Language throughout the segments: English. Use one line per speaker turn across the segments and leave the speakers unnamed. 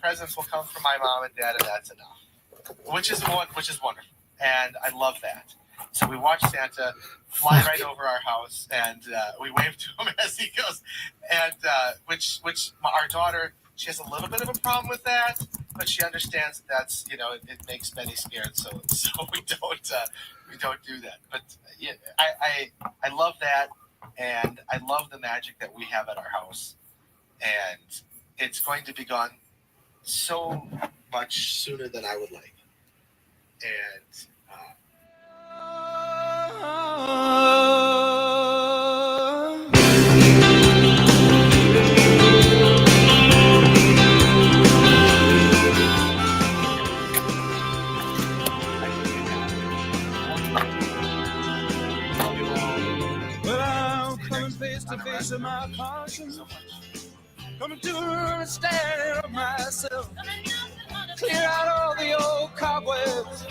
presents will come from my mom and dad, and that's enough. Which is wonderful, and I love that. So we watch Santa fly right over our house, and we wave to him as he goes. And which our daughter, she has a little bit of a problem with that, but she understands that's it makes many scared, so we don't do that. But yeah, I love that, and I love the magic that we have at our house, and it's going to be gone so much sooner than I would like. And
well, I'm coming face to face with my conscience. Coming to understand of myself. Clear out all the old cobwebs.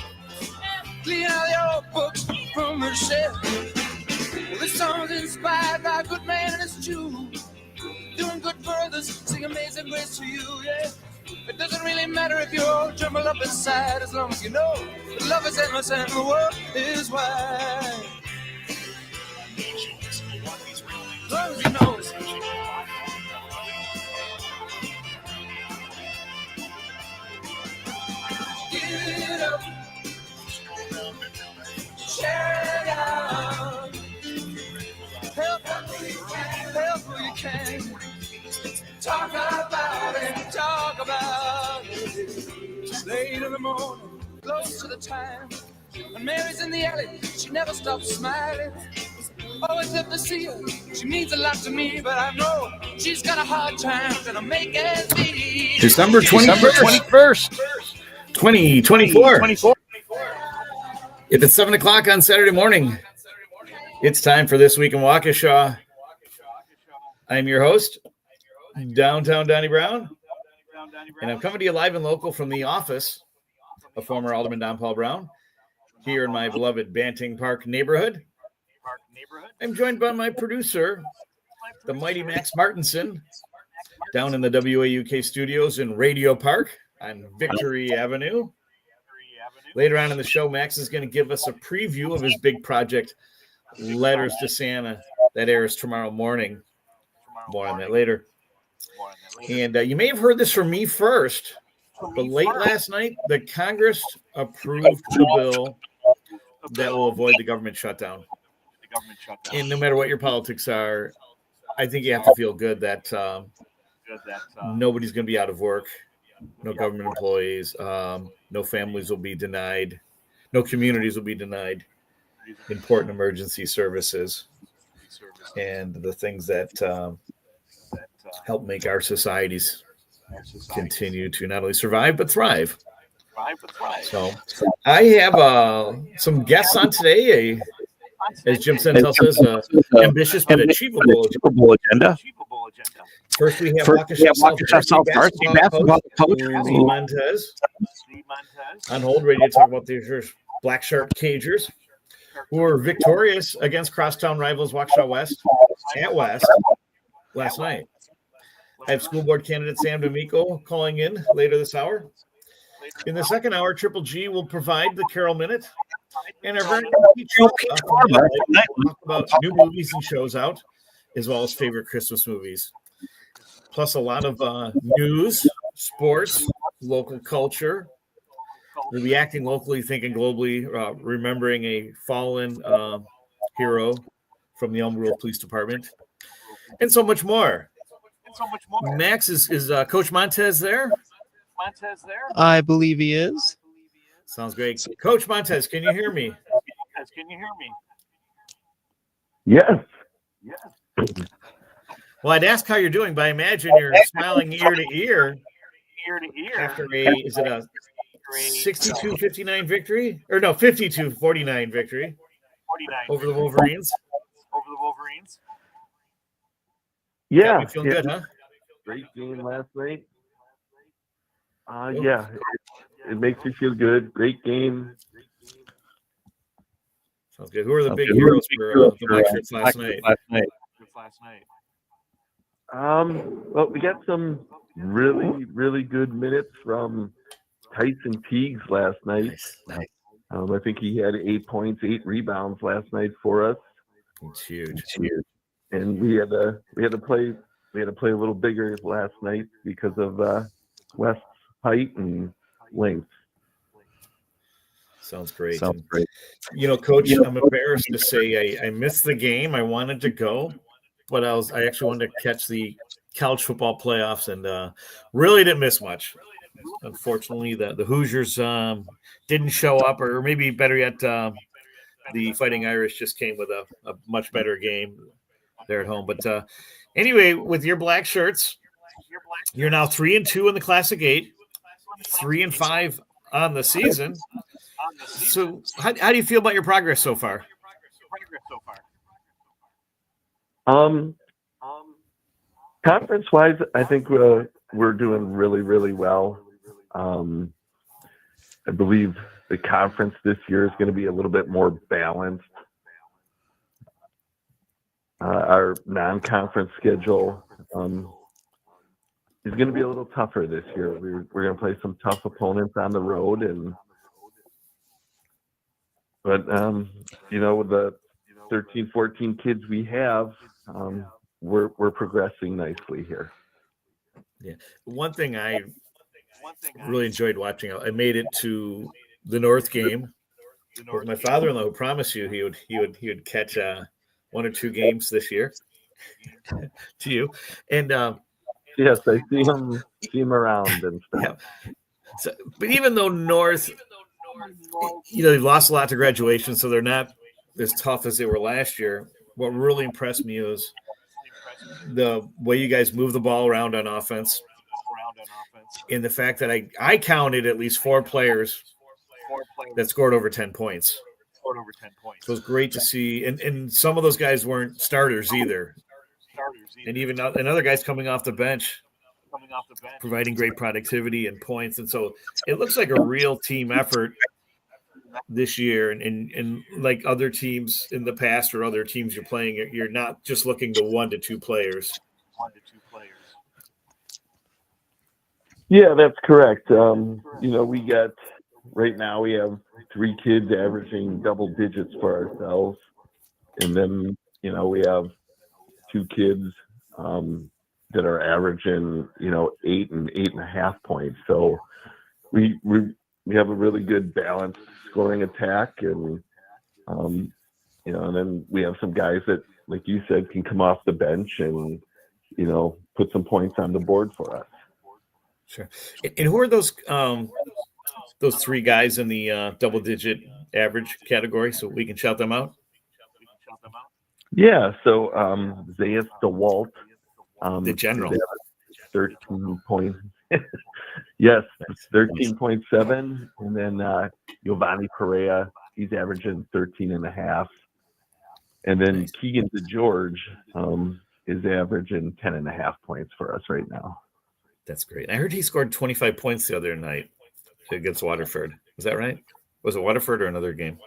Clean out the old books from the shelf. Well, this song's inspired by a good man and his Jew. Doing good for others, sing Amazing Grace to you, yeah. It doesn't really matter if you're all jumbled up inside, as long as you know that love is endless and the world is wide. As long as you know it. Give it up. Share it out. Help who you can. Talk about it. Late in the morning, close to the time. When Mary's in the alley, she never stops smiling. Always love to see her. She means a lot to me, but I know she's got a hard time gonna make it be.
December 21st, 2024. If it's 7 o'clock on Saturday morning, it's time for This Week in Waukesha. I'm your host, Downtown Donnie Browne, and I'm coming to you live and local from the office of former Alderman Don Browne here in my beloved Banting Park neighborhood. I'm joined by my producer, the mighty Max Martinson, down in the WAUK studios in Radio Park on Victory Avenue. Later on in the show, Max is going to give us a preview of his big project, Letters to Santa, that airs tomorrow morning. More on that later. And you may have heard this from me first, but late last night, the Congress approved the bill that will avoid the government shutdown. And no matter what your politics are, I think you have to feel good that nobody's going to be out of work. No government employees, no families will be denied, no communities will be denied important emergency services and the things that help make our societies continue to not only survive but thrive. So I have some guests on today, as Jim Sentel says, ambitious but achievable agenda. First, we have Waukesha South Varsity basketball coach Steve Montez on hold, ready to talk about the Black Shark Cagers, who were victorious against crosstown rivals Waukesha West at West last night. I have school board candidate Sam D'Amico calling in later this hour. In the second hour, Triple G will provide the Carol Minute, and our very teacher will talk about new movies and shows out, as well as favorite Christmas movies. Plus a lot of news, sports, local culture. We'll be acting locally, thinking globally, remembering a fallen hero from the Elm Grove Police Department, and so much more. Max, is Coach Montez there?
I believe he is.
Sounds great. Coach Montez, can you hear me?
Yes.
Well, I'd ask how you're doing, but I imagine you're smiling ear to ear after is it a 62-59 victory? Or no, 52-49 victory over the Wolverines?
Yeah.
You feeling good, huh?
Great game last night. Yeah, it makes me feel good. Great game.
Sounds good. Who are the big heroes for the Black Shirts last night?
Well, we got some really, really good minutes from Tyson Teagues last night.
Nice.
I think he had 8 points, 8 rebounds last night for us.
It's huge.
And we had to play a little bigger last night because of West's height and length.
Sounds great. Coach, I'm embarrassed to say I missed the game. I wanted to go, but I actually wanted to catch the college football playoffs and really didn't miss much. Unfortunately, the Hoosiers didn't show up, or maybe better yet, the Fighting Irish just came with a much better game there at home. But anyway, with your black shirts, you're now 3-2 in the Classic 8, 3-5 on the season. So how do you feel about your progress so far?
Conference-wise, I think we're doing really, really well. I believe the conference this year is going to be a little bit more balanced. Our non-conference schedule is going to be a little tougher this year. We're going to play some tough opponents on the road, but with the 13, 14 kids we have, we're progressing nicely here.
Yeah, one thing I really enjoyed watching. I made it to the North game with my father-in-law, who promised you he would catch 1 or 2 games this year to you. And
yes, I see him around and stuff.
Yeah. So, but even though North, they lost a lot to graduation, so they're not as tough as they were last year. What really impressed me was the way you guys move the ball around on offense, and the fact that I counted at least 4 players that scored over 10 points. So it was great to see. And some of those guys weren't starters either. And even another guy's coming off the bench, providing great productivity and points. And so it looks like a real team effort this year. And like other teams in the past or other teams you're playing, you're not just looking to 1 to 2 players.
Yeah, that's correct. Right now we have 3 kids averaging double digits for ourselves. And then, we have 2 kids that are averaging, 8 and 8.5 points. So we have a really good balanced scoring attack, and and then we have some guys that, like you said, can come off the bench and, put some points on the board for us.
Sure. And who are those 3 guys in the double-digit average category, so we can shout them out?
Yeah, so Zayas DeWalt.
The general.
13 points. Yes, 13.7. And then Giovanni Perea, he's averaging 13.5. And then nice. Keegan DeGeorge is averaging 10.5 points for us right now.
That's great. I heard he scored 25 points the other night against Waterford. Was that right? Was it Waterford or another game?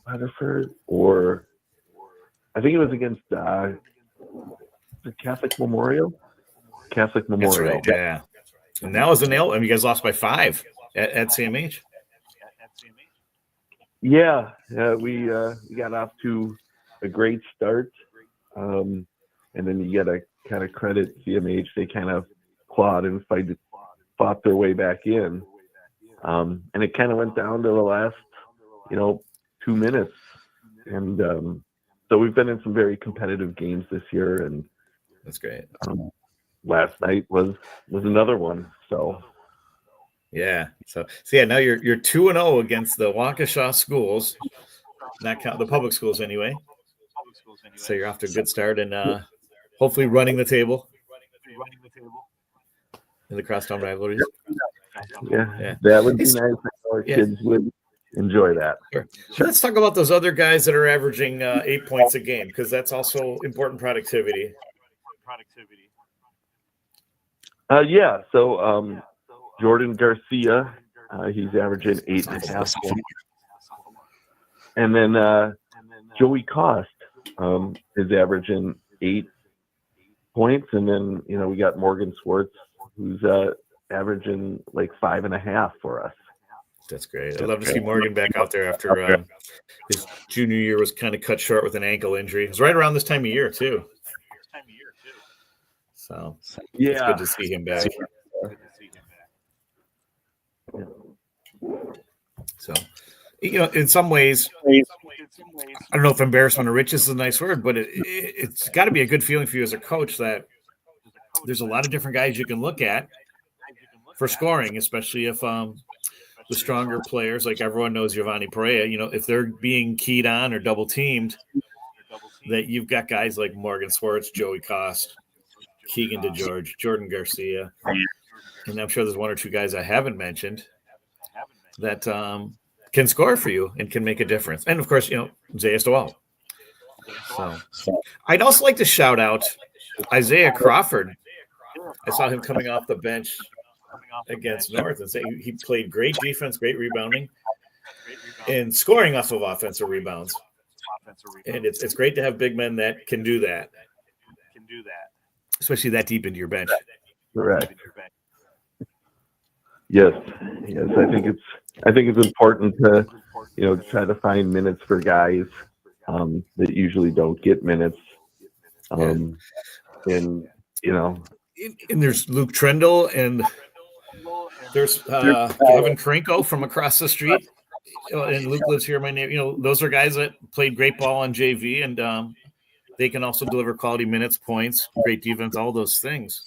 Waterford, or I think it was against the Catholic Memorial. Catholic Memorial.
That's right, yeah. And that was a nail. I mean, you guys lost by 5 at CMH.
Yeah, we got off to a great start, and then you got to kind of credit CMH. They kind of clawed and fought their way back in, and it kind of went down to the last, 2 minutes, and so we've been in some very competitive games this year, and
that's great.
Last night was another one. So
yeah, so yeah, now you're 2-0 against the Waukesha schools, not count the public schools anyway. So you're off to a good start, and hopefully running the table in the crosstown rivalries.
Yeah. That would be nice. Our kids would enjoy that.
Sure. So let's talk about those other guys that are averaging 8 points a game, because that's also important productivity.
So Jordan Garcia, he's averaging 8.5 points. And then Joey Cost is averaging 8 points, and then we got Morgan Swartz, who's averaging like 5.5 for us.
That's great. I'd love to see Morgan back out there after his junior year was kind of cut short with an ankle injury. It was right around this time of year too. So it's good to see him back. So, in some ways, I don't know if embarrassment of riches is a nice word, but it's got to be a good feeling for you as a coach that there's a lot of different guys you can look at for scoring, especially if the stronger players, like everyone knows Giovanni Perea, if they're being keyed on or double teamed, that you've got guys like Morgan Swartz, Joey Cost, Keegan DeGeorge, Jordan Garcia, and I'm sure there's one or two guys I haven't mentioned that can score for you and can make a difference. And of course, Zaya Stowell. So I'd also like to shout out Isaiah Crawford. I saw him coming off the bench against North and say he played great defense, great rebounding, and scoring off of offensive rebounds. And it's great to have big men that can do that, especially that deep into your bench.
Correct. Yes. I think it's important to try to find minutes for guys that usually don't get minutes. And
there's Luke Trendle and there's Kevin Krenko from across the street. And Luke lives here in my name. Those are guys that played great ball on JV, and they can also deliver quality minutes, points, great defense, all those things.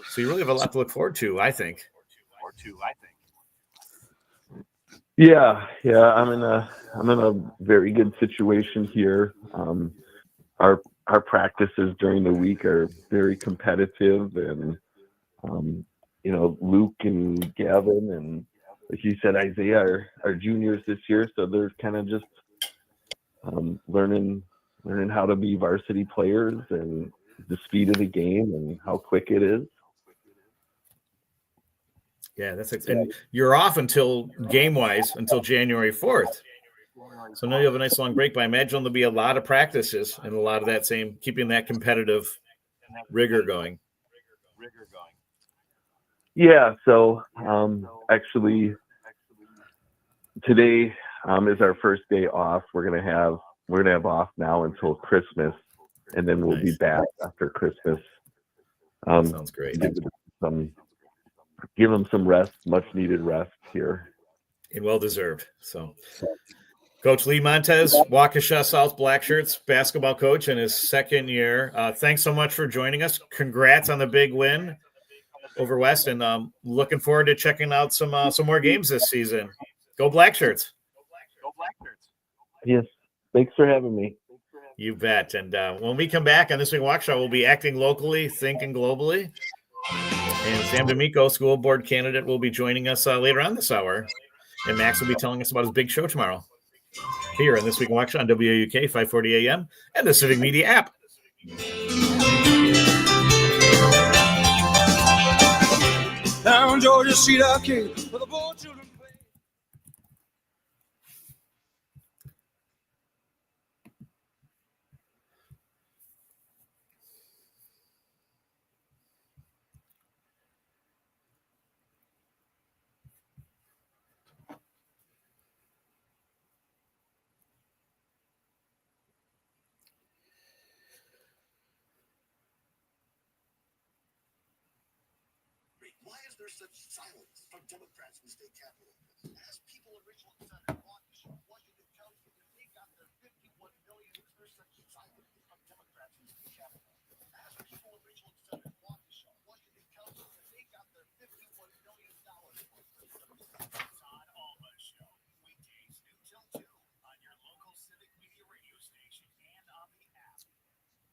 So you really have a lot to look forward to, I think.
Yeah. I'm in a very good situation here. Our practices during the week are very competitive, and Luke and Gavin and, like you said, Isaiah are juniors this year, so they're kind of just learning how to be varsity players and the speed of the game and how quick it is.
Yeah, that's it. And you're off until game-wise until January 4th. So now you have a nice long break, but I imagine there'll be a lot of practices and a lot of that same keeping that competitive rigor going.
Yeah, so actually today is our first day off. We're gonna have off now until Christmas, and then we'll be back after Christmas.
Sounds great.
Give them some rest, much needed rest here.
And well deserved. So Coach Lee Montez, Waukesha South Blackshirts basketball coach in his second year. Thanks so much for joining us. Congrats on the big win over West, and looking forward to checking out some more games this season. Go Blackshirts.
Yes. Thanks for having me.
You bet. And when we come back on This Week Waukesha, we'll be acting locally, thinking globally. And Sam D'Amico, school board candidate, will be joining us later on this hour. And Max will be telling us about his big show tomorrow here on This Week in Waukesha on WAUK 540 AM and the Civic Media app.
Down Georgia Street Arcade where the boy children play.
Why is there such silence from Democrats in the state capitol? As people in Richland Center, Waukesha, Washington County, they got their $51 million. Is there such silence from Democrats in the state capitol? As people in Richland Center, Waukesha, Washington County, they got their $51 million. Todd Alma Show, weekdays noon till 2 on your local Civic Media radio station and on the app.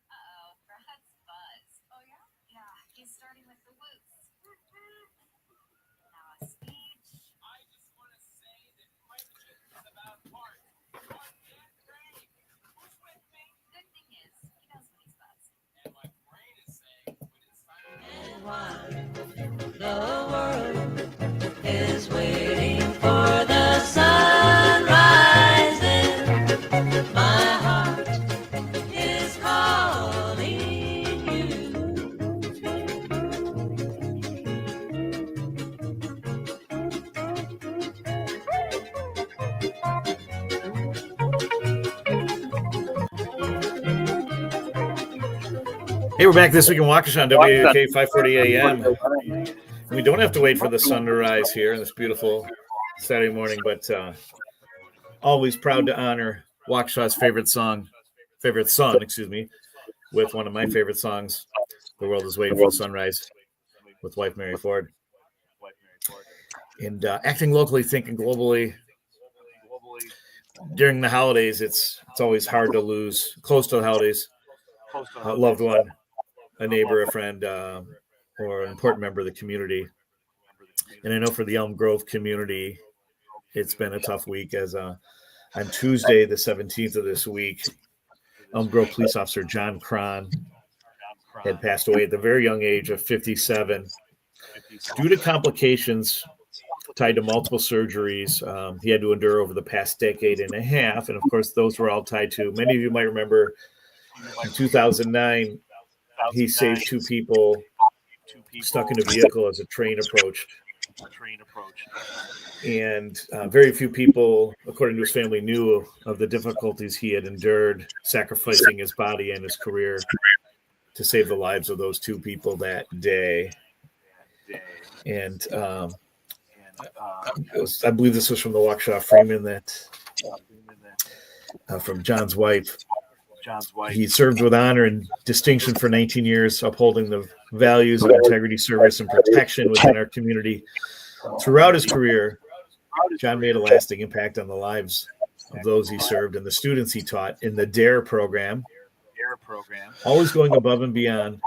Uh-oh, Brad's buzz. Oh, yeah? Yeah, he's starting with the whoops. Now a speech.
I just want to say that friendship is about heart. Heart and brain. Who's with me?
Good thing is, he knows when he's buzzed.
And my brain is saying when it's time.
And while the world is waiting for the sun rising, my heart is calling you.
Hey, we're back this week in Waukesha on WAK 540 AM. We don't have to wait for the sun to rise here on this beautiful Saturday morning, but always proud to honor Waukesha's favorite son, with one of my favorite songs, "The World is Waiting for the Sunrise," with wife Mary Ford. And acting locally, thinking globally. During the holidays, it's always hard to lose, close to the holidays, a loved one, a neighbor, a friend, or an important member of the community. And I know for the Elm Grove community, it's been a tough week as on Tuesday, the 17th of this week, Elm Grove police officer John Cron had passed away at the very young age of 57 due to complications tied to multiple surgeries he had to endure over the past decade and a half. And of course, those were all tied to, many of you might remember, in 2009, he saved two people stuck in a vehicle as a train approached. And very few people, according to his family, knew of the difficulties he had endured, sacrificing his body and his career to save the lives of those two people that day. And I believe this was from the Waukesha Freeman that from John's wife. He served with honor and distinction for 19 years, upholding the values of integrity, service, and protection within our community. Throughout his career, John made a lasting impact on the lives of those he served and the students he taught in the DARE program, always going above and beyond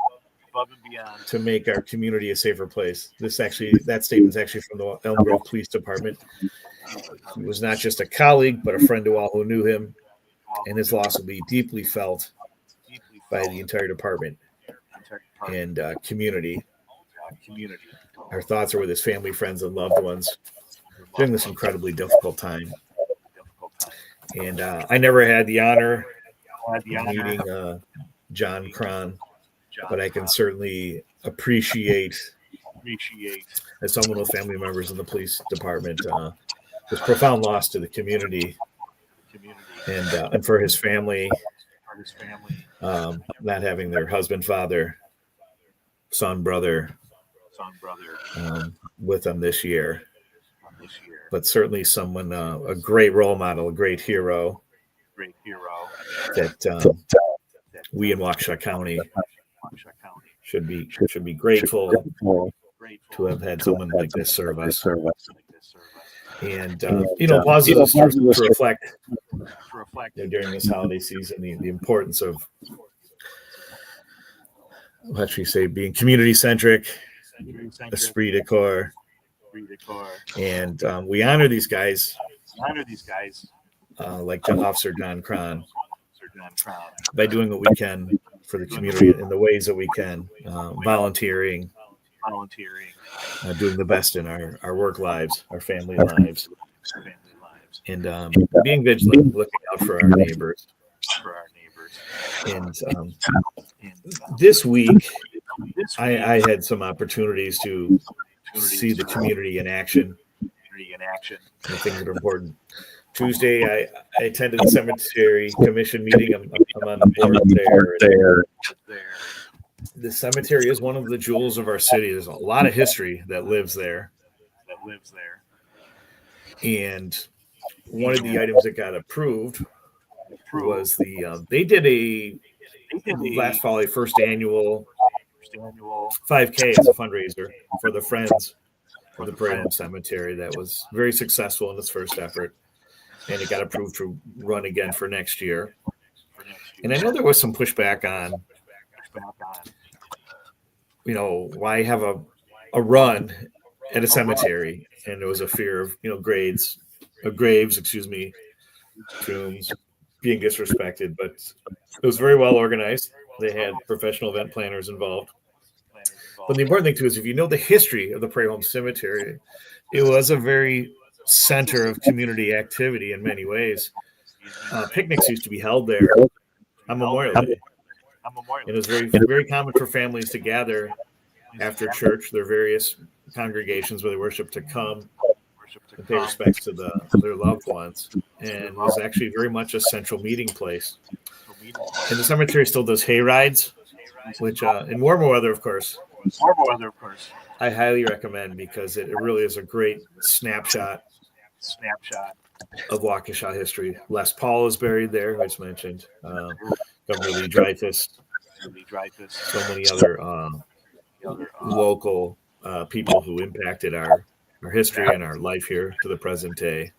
to make our community a safer place. That statement is actually from the Elm Grove Police Department. He was not just a colleague, but a friend to all who knew him, and his loss will be deeply felt by the entire department and community. Our thoughts are with his family, friends, and loved ones during this incredibly difficult time. And I never had the honor of meeting John Cron, but I can certainly appreciate, as someone with family members in the police department, this profound loss to the community, and for his family, not having their husband, father, son, brother with them this year, but certainly someone, a great role model, a great hero that we in Waukesha County should be grateful to have had someone like this serve us. And pauses to reflect during this holiday season the importance of, what should we say, being community centric, esprit de corps, and we honor these guys like Officer John Cron by doing what we can for the community in the ways that we can, volunteering, doing the best in our work lives, our family lives, and being vigilant, looking out for our neighbors. And this week, I had some opportunities to see the community in action, the things that are important. Tuesday, I attended the cemetery commission meeting. I'm on the board there. The cemetery is one of the jewels of our city. There's a lot of history that lives there. And one of the items that got approved was they did last fall, a first annual 5K as a fundraiser for the Friends of the Prairie Home Cemetery. That was very successful in its first effort, and it got approved to run again for next year. And I know there was some pushback on, why have a run at a cemetery? And there was a fear of, graves, tombs being disrespected, but it was very well organized. They had professional event planners involved. But the important thing too is, if you know the history of the Prairie Home Cemetery, it was a very center of community activity in many ways. Picnics used to be held there on Memorial Day. It was very, very common for families to gather after church, their various congregations where they worship, to come and pay respects to their loved ones. And it was actually very much a central meeting place. And the cemetery still does hay rides which in warmer weather, of course,
Warmer weather, of course.
I highly recommend because it really is a great snapshot of Waukesha history. Les Paul is buried there, who I just mentioned. Governor Lee Dreyfus. So many other local people who impacted our history and our life here to the present day.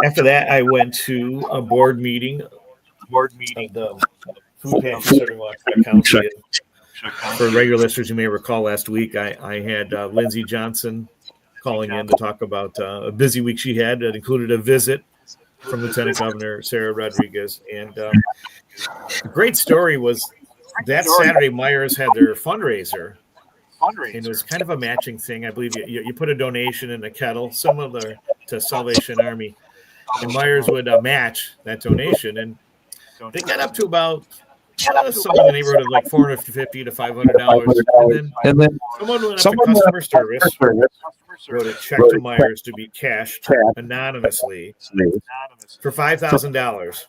After that, I went to a board meeting of the food pantry serving Waukesha County. For regular listeners, you may recall last week I had Lindsey Johnson calling in to talk about a busy week she had that included a visit from Lieutenant Governor Sarah Rodriguez. And the great story was that Saturday, Myers had their fundraiser. And it was kind of a matching thing. I believe you put a donation in a kettle, similar to Salvation Army. And Myers would match that donation. And they got up to about something in the neighborhood of like $450 to $500. And then someone went up to customer service, wrote a check to Myers to be cashed anonymously for $5,000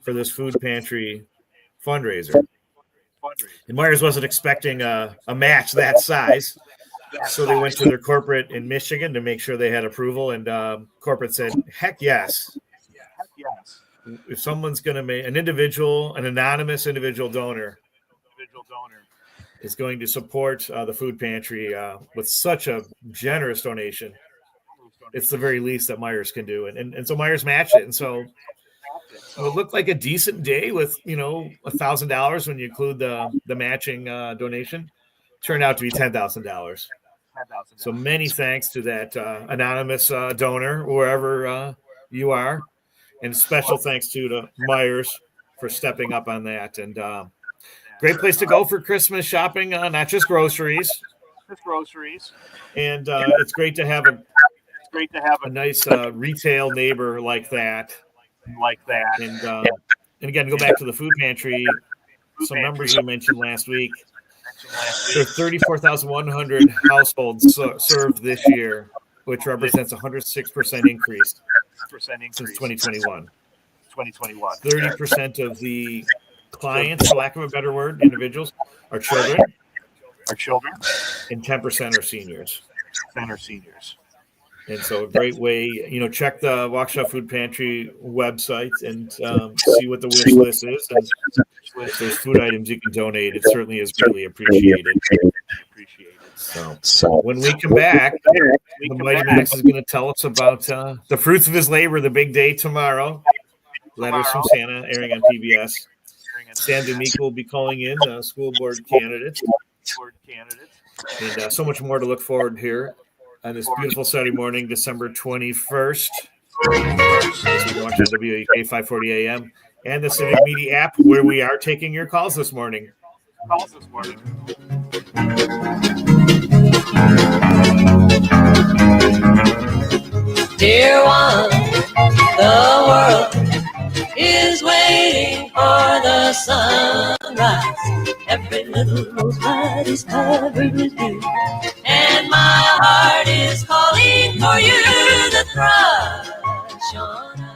for this food pantry fundraiser. And Myers wasn't expecting a match that size. So they went to their corporate in Michigan to make sure they had approval. And corporate said, heck yes. If someone's going to make an anonymous individual donor is going to support the food pantry with such a generous donation, it's the very least that Myers can do. And so Myers matched it. And so it looked like a decent day with, $1,000 when you include the matching donation. Turned out to be $10,000. So many thanks to that anonymous donor, wherever you are. And special thanks to Myers for stepping up on that. And great place to go for Christmas shopping, not just groceries. And it's great to have a nice retail neighbor like that. And again, go back to the food pantry. Some numbers we mentioned last week. There are 34,100 households served this year, which represents a 106% increase since 2021. 30% of the clients, for lack of a better word, individuals, are children. And 10% are seniors. And so a great way, check the Waukesha Food Pantry website and see what the wish list is. And if there's food items you can donate, it certainly is greatly appreciated. So when we come back, the Mighty Max is going to tell us about the fruits of his labor, the big day tomorrow. Letters from Santa airing on PBS. Stan D'Amico will be calling in school board candidates. And so much more to look forward here on this beautiful Saturday morning, December 21st. As we watch on WAK 540 AM and the Civic Media app, where we are taking your calls this morning.
Dear one, the world is waiting for the sunrise. Every little rosebud is covered with dew, and my heart is calling for you. The thrush on high.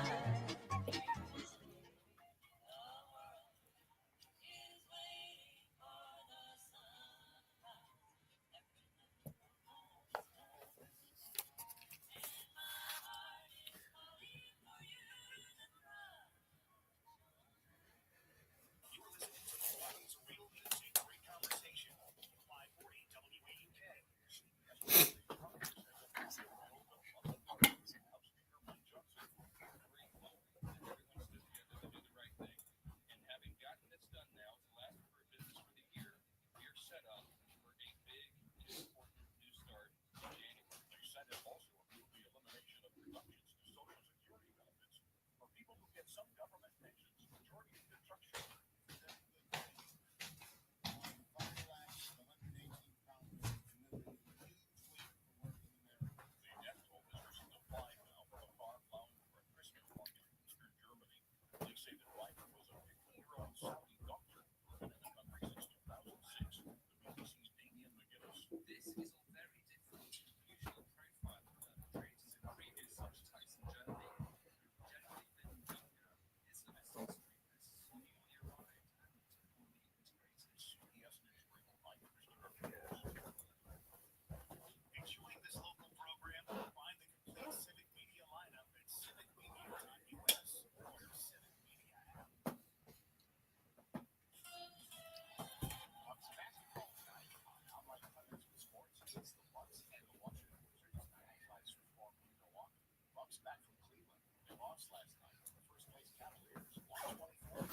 comes back from Cleveland. They lost last night. The first place Cavaliers lost 24-1.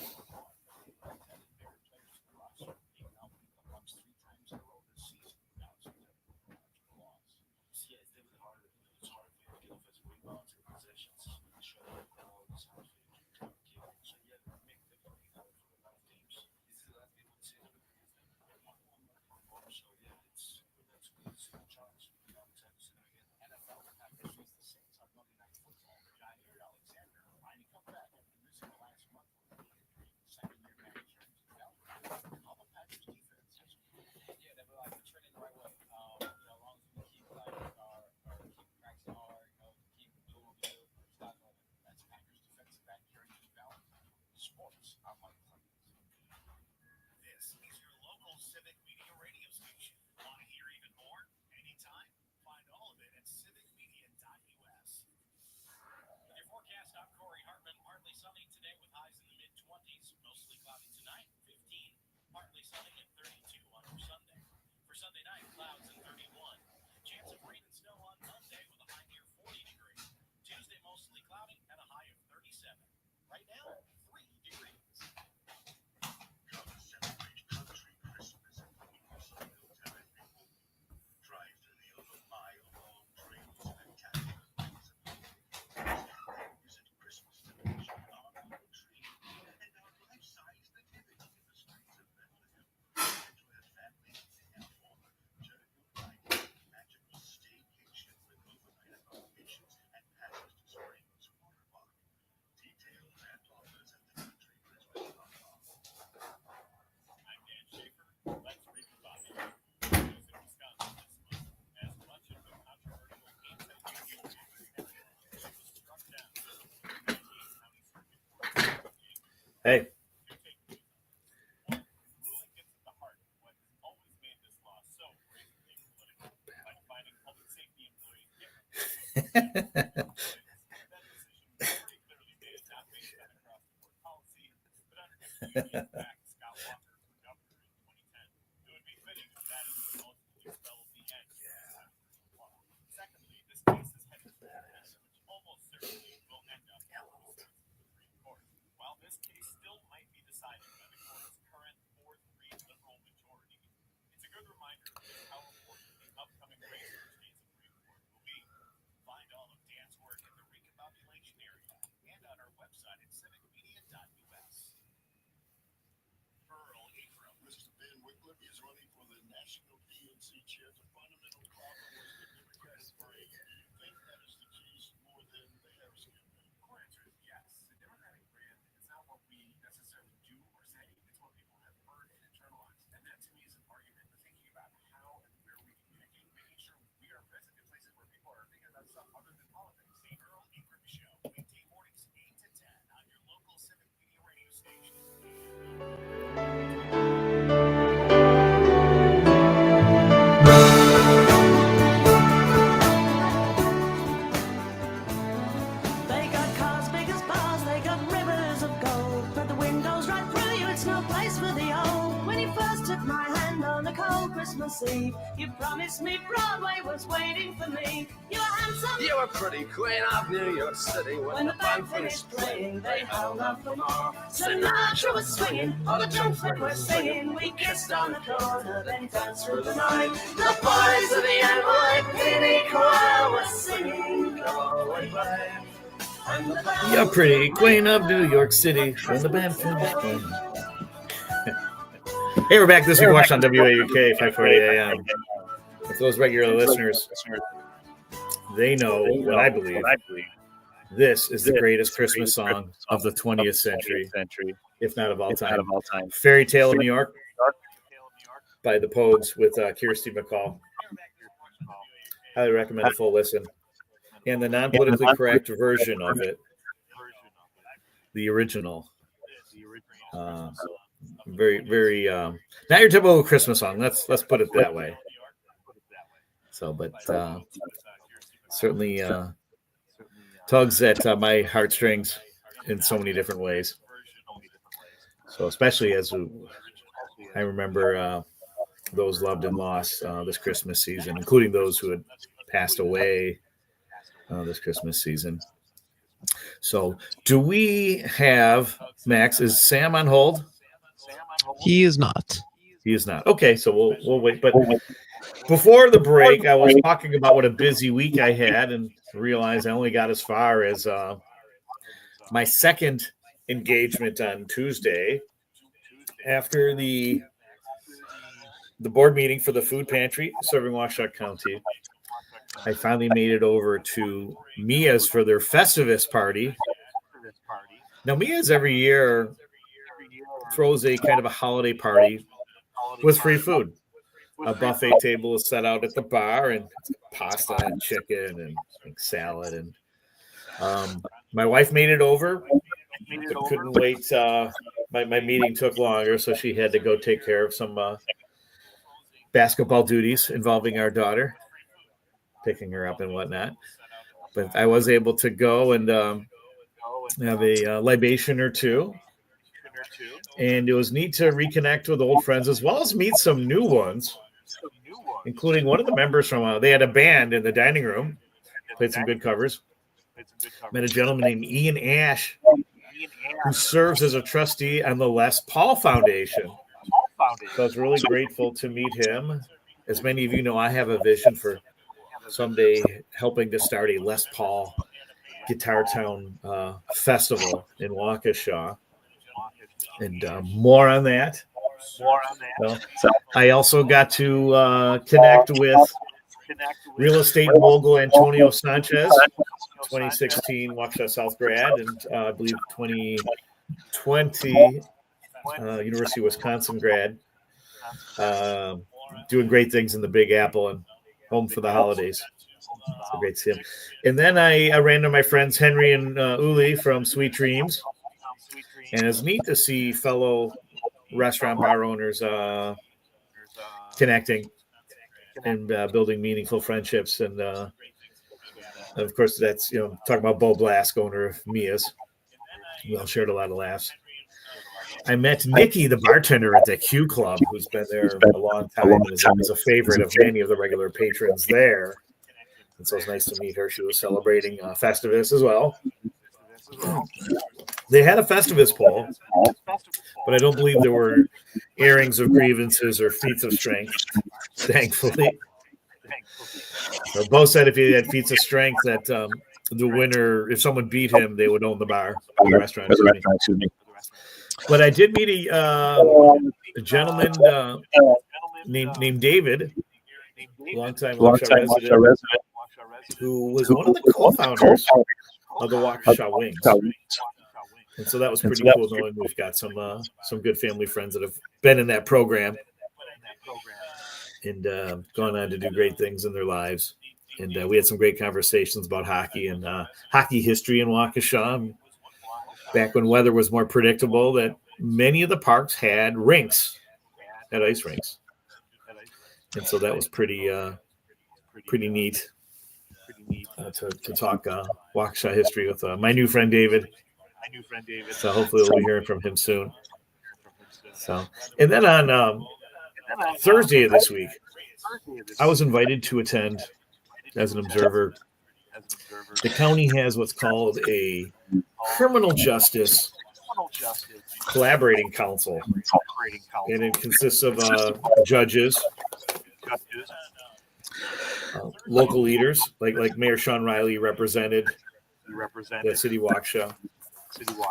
Intended bigger players across. He now beat the Bucks 3 times in a row this season. Now it's a loss. Yeah, it's definitely harder. It's hard for you to get offensive rebounds and possessions. Show up all this hard for you to get. So yeah, make the play out for a lot of teams. This is the last game of the season. So yeah, that's good to see the chance. NFL Packers face the Saints on Monday Night Football. Jair Alexander finally come back after missing the last month with knee injury. Second-year manager. How the Packers defense has improved. Yeah, they're like trending the right way. As long as we keep keep practicing hard, keep doing what we do, stop going. That's Packers defensive back Jerry Valentine. Sports are my plans. This is your local Civic Media radio station. Want to hear even more? Anytime? Find all of it at civicmedia.us. With your forecast, I'm Corey Hartman. Partly sunny today with highs in the mid-20s. Mostly cloudy tonight, 15. Partly sunny at 32 on Sunday. For Sunday night, clouds and 31. Chance of rain and snow on Monday with a high near 40 degrees. Tuesday, mostly cloudy and a high of 37. Right now, 3 degrees. Come celebrate country Christmas at Waukesha Alderman Don. Drive to the over mile-long trains and spectacular lights of home. Visit Christmas decoration on the tree and our life-size nativity in the streets of Bethlehem. Enjoy a family and former during your ride. Magical staycation with overnight accommodations and passes to Springs Water Park. Details and offers at thecountrychristmas.com. I'm Dan Schaefer. Let's read the Bobby. News in Wisconsin this month. As much of the controversial anti-union was struck down. County Circuit Court.
Hey,
Ruling gets at the heart of what has always made this law so brazenly political, like finding public safety employees different. That decision was pretty clearly made not based on across-the-board policy, but on union-backed Scott Walker for governor in 2010. It would be fitting if that is the ultimately spells the end of the law. Secondly, this case is headed for this, which almost certainly will end up in the Wisconsin Supreme Court. While this case still might be decided by the court's current 4-3 liberal majority, it's a good reminder of just how important the upcoming race for state Supreme Court will be. Find all of Dan's work in the recombobulation area and on our website at civicmedia.us. Earl Abram. Mr. Ben Wickliffe is running for the National PNC chair. The fundamental problem was the Democratic brand. Do you think that is the case more than the Harris campaign? Core answer is yes. The Democratic brand is not what we necessarily do or say. It's what people have heard and internalized. And that to me is an argument for thinking about how and where we communicate, making sure we are present in places where people are thinking about stuff other than politics. The Earl Abram Show, weekday mornings 8 to 10 on your local Civic Media radio station.
They got cars big as bars, they got rivers of gold. But the windows right through you, it's no place for the old. When you first took my hand on a cold Christmas Eve, you promised me Broadway was waiting for me. You were handsome,
You were pretty queen of New York City.
when the band finished playing, they held up for more. Sinatra was swinging, all the trumpet were singing. We kissed on the corner, then danced through the night. The boys of the NYPD choir were singing, Galway Bay. And the band
you're pretty queen of New York City when the band finished playing. Hey, we're back this week, watched on WAUK 540 AM. For those regular listeners, they know what I believe. This is the greatest Christmas song of the 20th century, if not of all time. Fairy Tale of New York by the Pogues with Kirsty McCall. Highly recommend a full listen. And the non-politically correct version of it, the original. Very, very not your typical Christmas song. Let's put it that way. So, but certainly tugs at my heartstrings in so many different ways. So, especially as I remember those loved and lost this Christmas season, including those who had passed away this Christmas season. So do we have, Max, is Sam on hold?
He is not.
He is not. Okay, so we'll wait. But before the break, I was talking about what a busy week I had and realized I only got as far as my second engagement on Tuesday after the board meeting for the food pantry serving Waukesha County. I finally made it over to Mia's for their Festivus party. Now, Mia's every year throws a kind of a holiday party with free food. A buffet table is set out at the bar, and pasta and chicken and salad. And my wife made it over, but couldn't wait. My meeting took longer, so she had to go take care of some basketball duties involving our daughter, picking her up and whatnot. But I was able to go and have a libation or two. And it was neat to reconnect with old friends as well as meet some new ones, including one of the members from they had a band in the dining room, played some good covers. Met a gentleman named Ian Ash, who serves as a trustee on the Les Paul Foundation. So I was really grateful to meet him. As many of you know, I have a vision for someday helping to start a Les Paul Guitar Town festival in Waukesha. And more on that. Well, I also got to connect with real estate mogul Antonio Sanchez, 2016 Waukesha South grad, and I believe 2020 University of Wisconsin grad, doing great things in the Big Apple and home for the holidays. So great to see him. And then I ran into my friends Henry and Uli from Sweet Dreams. And it's neat to see fellow restaurant bar owners connecting and building meaningful friendships. And of course, that's, talking about Bo Blask, owner of Mia's. We all shared a lot of laughs. I met Nikki, the bartender at the Q Club, who's been there a long time and is a favorite of many of the regular patrons there. And so it's nice to meet her. She was celebrating Festivus as well. They had a Festivus poll, but I don't believe there were airings of grievances or feats of strength, thankfully. So both said if he had feats of strength that the winner, if someone beat him, they would own the bar, the restaurant. But I did meet a gentleman named David, longtime Waukesha resident, who was one of the co-founders of the Waukesha Wings. And so that was pretty cool knowing we've got some good family friends that have been in that program and gone on to do great things in their lives. And we had some great conversations about hockey and hockey history in Waukesha. Back when weather was more predictable, that many of the parks had rinks, had ice rinks. And so that was pretty neat to talk Waukesha history with my new friend David. So hopefully we'll be hearing from him soon. So, and then on Thursday of this week, I was invited to attend as an observer. The county has what's called a criminal justice collaborating council, and it consists of judges, local leaders like Mayor Sean Riley represented the city of Waukesha,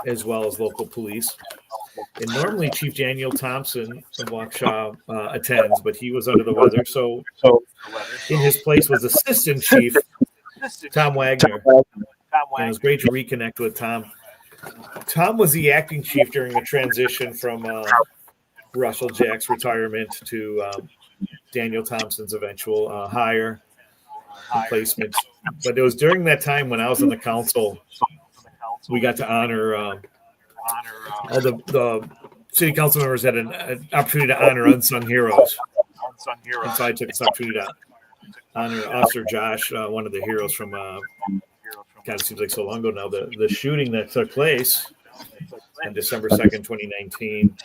as well as local police. And normally Chief Daniel Thompson of Waukesha attends, but he was under the weather. So in his place was Assistant Chief Tom Wagner. And it was great to reconnect with Tom. Tom was the acting chief during the transition from Russell Jack's retirement to Daniel Thompson's eventual hire and placement. But it was during that time when I was on the council, we got to honor all the city council members had an opportunity to honor unsung heroes. And so I took this opportunity to honor Officer Josh, one of the heroes from, God, it seems like so long ago now, the shooting that took place on December 2nd, 2019.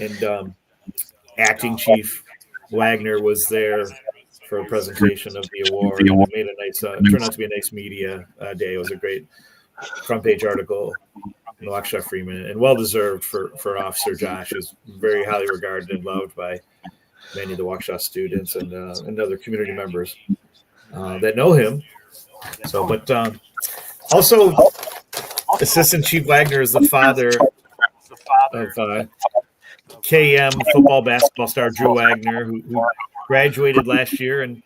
And acting Chief Wagner was there for a presentation of the award. And it made a nice, turned out to be a nice media day. It was a great front page article in the Waukesha Freeman, and well deserved for Officer Josh, who's very highly regarded and loved by many of the Waukesha students and other community members that know him. So, but also, Assistant Chief Wagner is the father of KM football basketball star Drew Wagner, who graduated last year and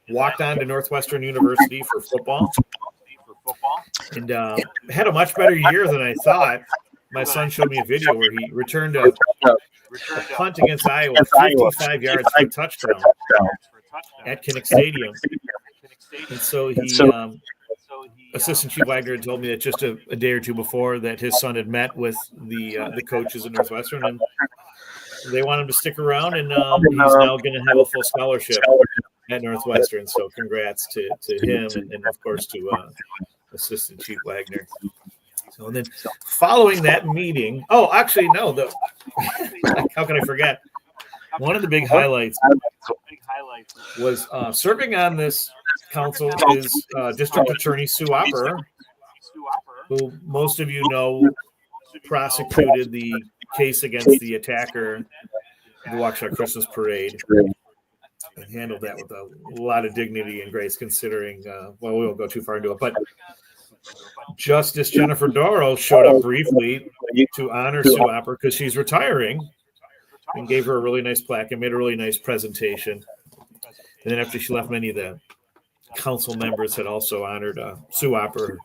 walked on to Northwestern University for football, and had a much better year than I thought. My son showed me a video where he returned a punt against Iowa, 55 yards for a touchdown at Kinnick Stadium. And so he, Assistant Chief Wagner had told me that just a day or two before that his son had met with the coaches at Northwestern, and they want him to stick around, and he's now going to have a full scholarship at Northwestern. So congrats to him, and of course to Assistant Chief Wagner. So, and then following that meeting, how can I forget? One of the big highlights was serving on this council is District Attorney Sue Opper, who most of you know prosecuted the case against the attacker of the Waukesha Christmas Parade, and handled that with a lot of dignity and grace, considering, we won't go too far into it, but Justice Jennifer Doro showed up briefly to honor Sue Opper because she's retiring, and gave her a really nice plaque and made a really nice presentation. And then after she left, many of the council members had also honored Sue Opper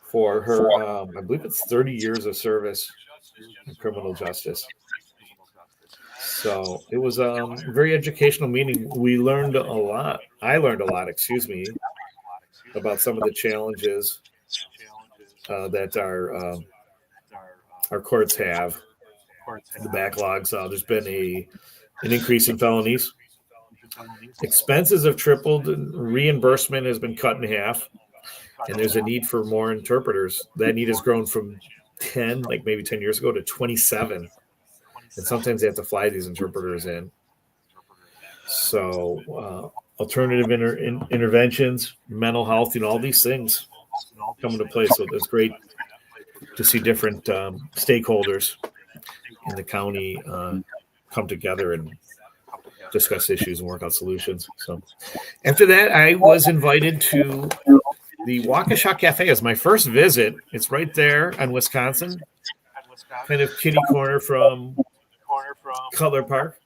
for her, I believe it's 30 years of service in criminal justice. So it was a very educational meeting. We learned a lot. I learned a lot, about some of the challenges that our courts have, the backlogs. There's been an increase in felonies. Expenses have tripled, and reimbursement has been cut in half, and there's a need for more interpreters. That need has grown from 10, like maybe 10 years ago, to 27. And sometimes they have to fly these interpreters in. So alternative interventions, mental health, all these things come into play. So it's great to see different stakeholders in the county come together and discuss issues and work out solutions. So after that, I was invited to the Waukesha Cafe as my first visit. It's right there on Wisconsin, kind of kitty corner from Cutler Park.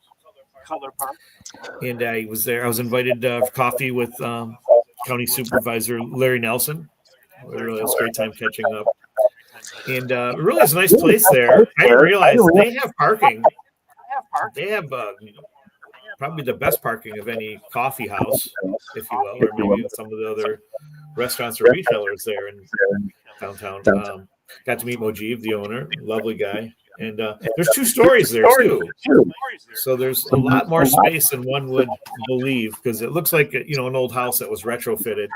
And I was there. I was invited for coffee with County Supervisor Larry Nelson. It really was a great time catching up. And really, it's a nice place there. I didn't realize they have parking. They have probably the best parking of any coffee house, if you will, or maybe some of the other restaurants or retailers there in downtown. Got to meet Mojeev, the owner, lovely guy. And there's 2 stories there, too. So there's a lot more space than one would believe, because it looks like, an old house that was retrofitted.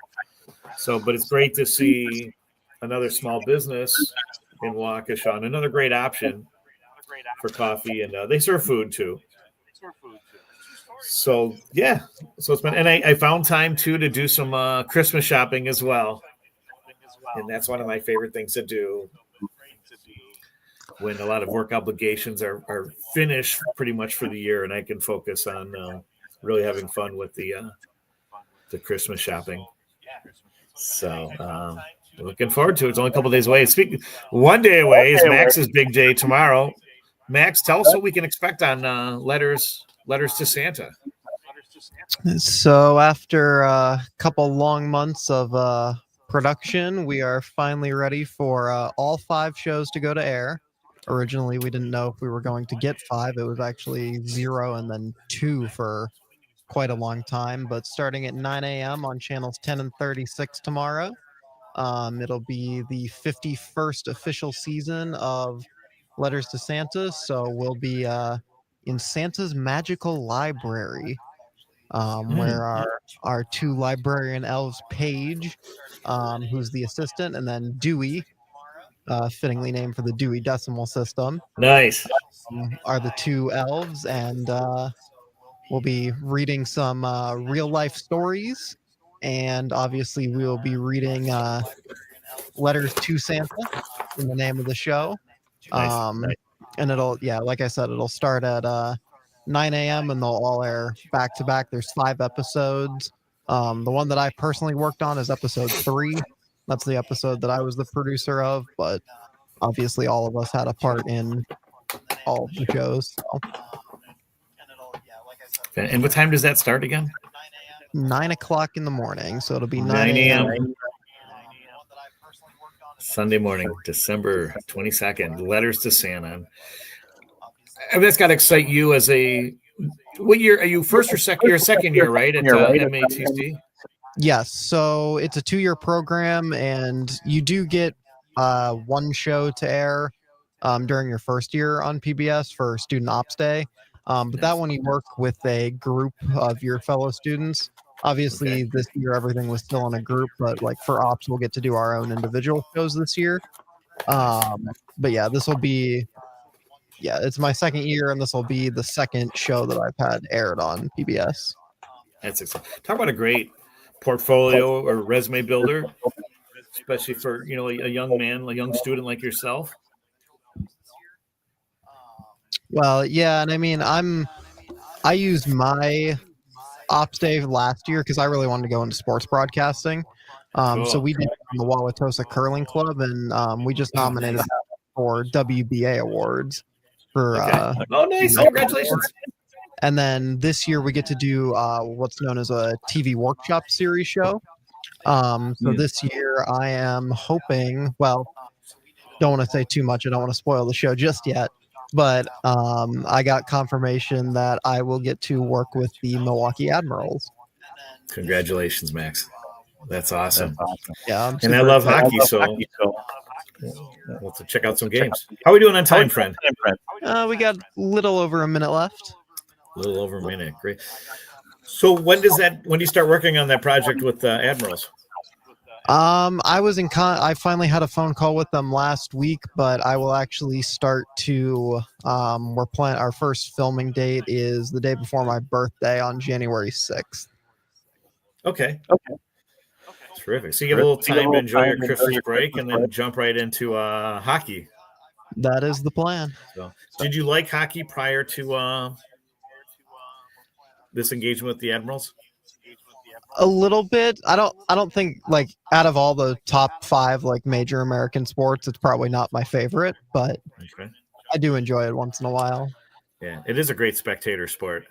So, but it's great to see another small business in Waukesha, and another great option for coffee. And they serve food, too. So, yeah. So it's been, and I found time, too, to do some Christmas shopping as well. And that's one of my favorite things to do when a lot of work obligations are finished pretty much for the year, and I can focus on really having fun with the Christmas shopping. So looking forward to it. It's only a couple days away. One day away is Max's big day tomorrow. Max, tell us what we can expect on letters to Santa.
So after a couple long months of production, we are finally ready for all 5 shows to go to air. Originally, we didn't know if we were going to get 5. It was actually 0 and then 2 for quite a long time. But starting at 9 a.m. on channels 10 and 36 tomorrow, it'll be the 51st official season of Letters to Santa. So we'll be in Santa's Magical Library, where our 2 librarian elves, Paige, who's the assistant, and then Dewey, fittingly named for the Dewey Decimal System.
Nice.
Are the 2 elves, and We'll be reading some real life stories, and obviously we will be reading Letters to Santa in the name of the show.
Nice.
And it'll, like I said, it'll start at 9 a.m. and they'll all air back to back. There's 5 episodes. The one that I personally worked on is episode 3. That's the episode that I was the producer of, but obviously all of us had a part in all of the shows. So.
And what time does that start again?
9 o'clock in the morning. So it'll be
9 a.m. Sunday morning, December 22nd. Letters to Santa. And that's got to excite you as a. What year are you? First or second? Your second year, right? At MATC.
Yes. So it's a 2-year program, and you do get one show to air during your first year on PBS for Student Ops Day. But that one you work with a group of your fellow students. Obviously, this year everything was still in a group, but like for Ops, we'll get to do our own individual shows this year. But yeah, this will be. Yeah, it's my second year, and this will be the second show that I've had aired on PBS.
That's exciting. Talk about a great portfolio or resume builder, especially for a young man, a young student like yourself.
Well, yeah, and I mean, I used my Ops Day last year because I really wanted to go into sports broadcasting.
Cool.
So we did the Waukesha Curling Club, and we just nominated for WBA awards.
Oh, nice! Congratulations.
And then this year we get to do what's known as a TV workshop series show. So this year I am hoping. Well, don't want to say too much. I don't want to spoil the show just yet. But I got confirmation that I will get to work with the Milwaukee Admirals.
Congratulations, Max. That's awesome.
Yeah,
and I love hockey, so we'll have to check out some games. How are we doing on time, friend?
We got a little over a minute left.
A little over a minute. Great. So when do you start working on that project with Admirals?
I finally had a phone call with them last week, but I will actually start to our first filming date is the day before my birthday on January 6th.
Okay. Terrific. So you get a little time to enjoy your Christmas break and then jump right into hockey.
That is the plan.
So, did you like hockey prior to this engagement with the Admirals?
A little bit. I don't think, like, out of all the top 5 like major American sports, it's probably not my favorite, but I do enjoy it once in a while.
Yeah, it is a great spectator sport.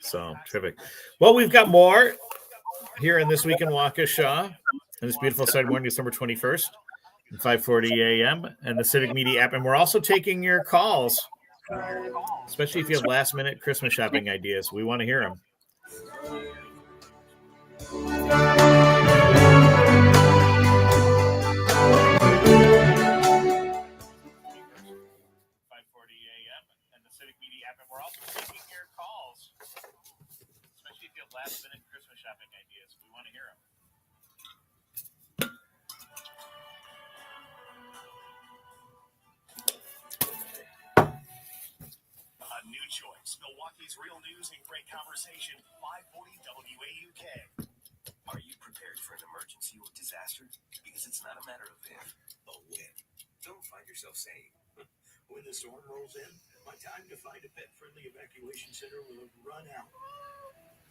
So terrific. Well, we've got more here in This Week in Waukesha on this beautiful Saturday morning, December 21st, at 5:40 a.m. and the Civic Media app. And we're also taking your calls, especially if you have last-minute Christmas shopping ideas. We want to hear them. Last-minute Christmas shopping ideas. We want to hear them. A new choice. Milwaukee's real news and great conversation. 540 WAUK.
Are you prepared for an emergency or disaster? Because it's not a matter of if, but when. Don't find yourself saying, when the storm rolls in, my time to find a pet-friendly evacuation center will have run out.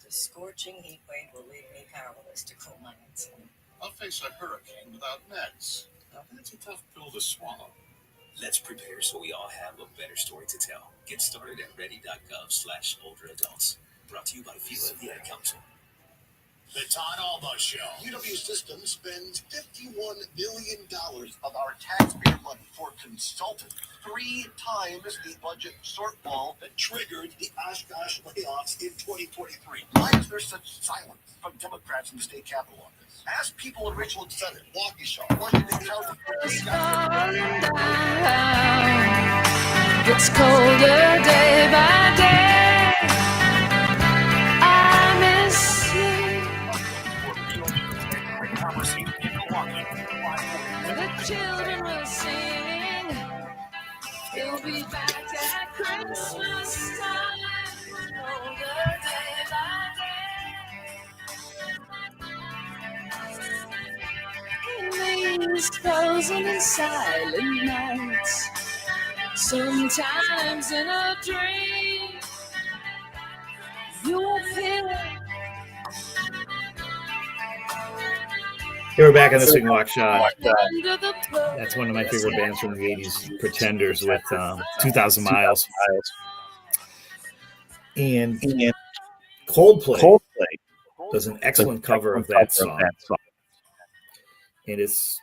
The scorching heat wave will leave me powerless to cool my insulin.
I'll face a hurricane without meds. Now that's a tough pill to swallow.
Let's prepare so we all have a better story to tell. Get started at ready.gov/older adults. Brought to you by FEMA and the Ad Council.
The Todd Alba Show. UW Systems spends $51 million of our taxpayer money for consultants, 3 times the budget shortfall that triggered the Oshkosh layoffs in 2023. Why is there such silence from Democrats in the state capitol office? Ask people in Richland Center, Waukesha, Washington County.
It's colder day by day. I miss you. The children will sing. You'll be back at Christmas time. Colder day. these frozen and silent nights. Sometimes in a dream, you'll feel
Here we're back on this week in Waukesha.
under the blow.
That's one of my favorite bands from the 80s, Pretenders, with 2,000 Miles. And Coldplay does an excellent cover of that song. And it's,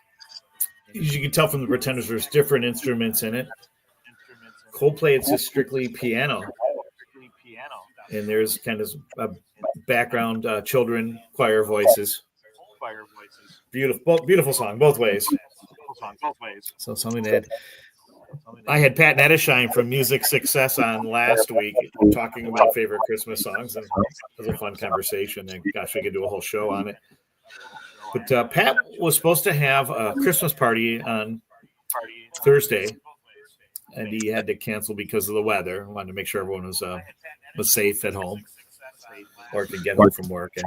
as you can tell from the Pretenders, there's different instruments in it. Coldplay, it's just strictly piano. And there's kind of a background children choir voices. Beautiful song, both ways. So something that I had Pat Nettishine from Music Success on last week talking about favorite Christmas songs, and it was a fun conversation. And gosh, we could do a whole show on it. But Pat was supposed to have a Christmas party on Thursday, and he had to cancel because of the weather. Wanted to make sure everyone was safe at home or could get home from work, and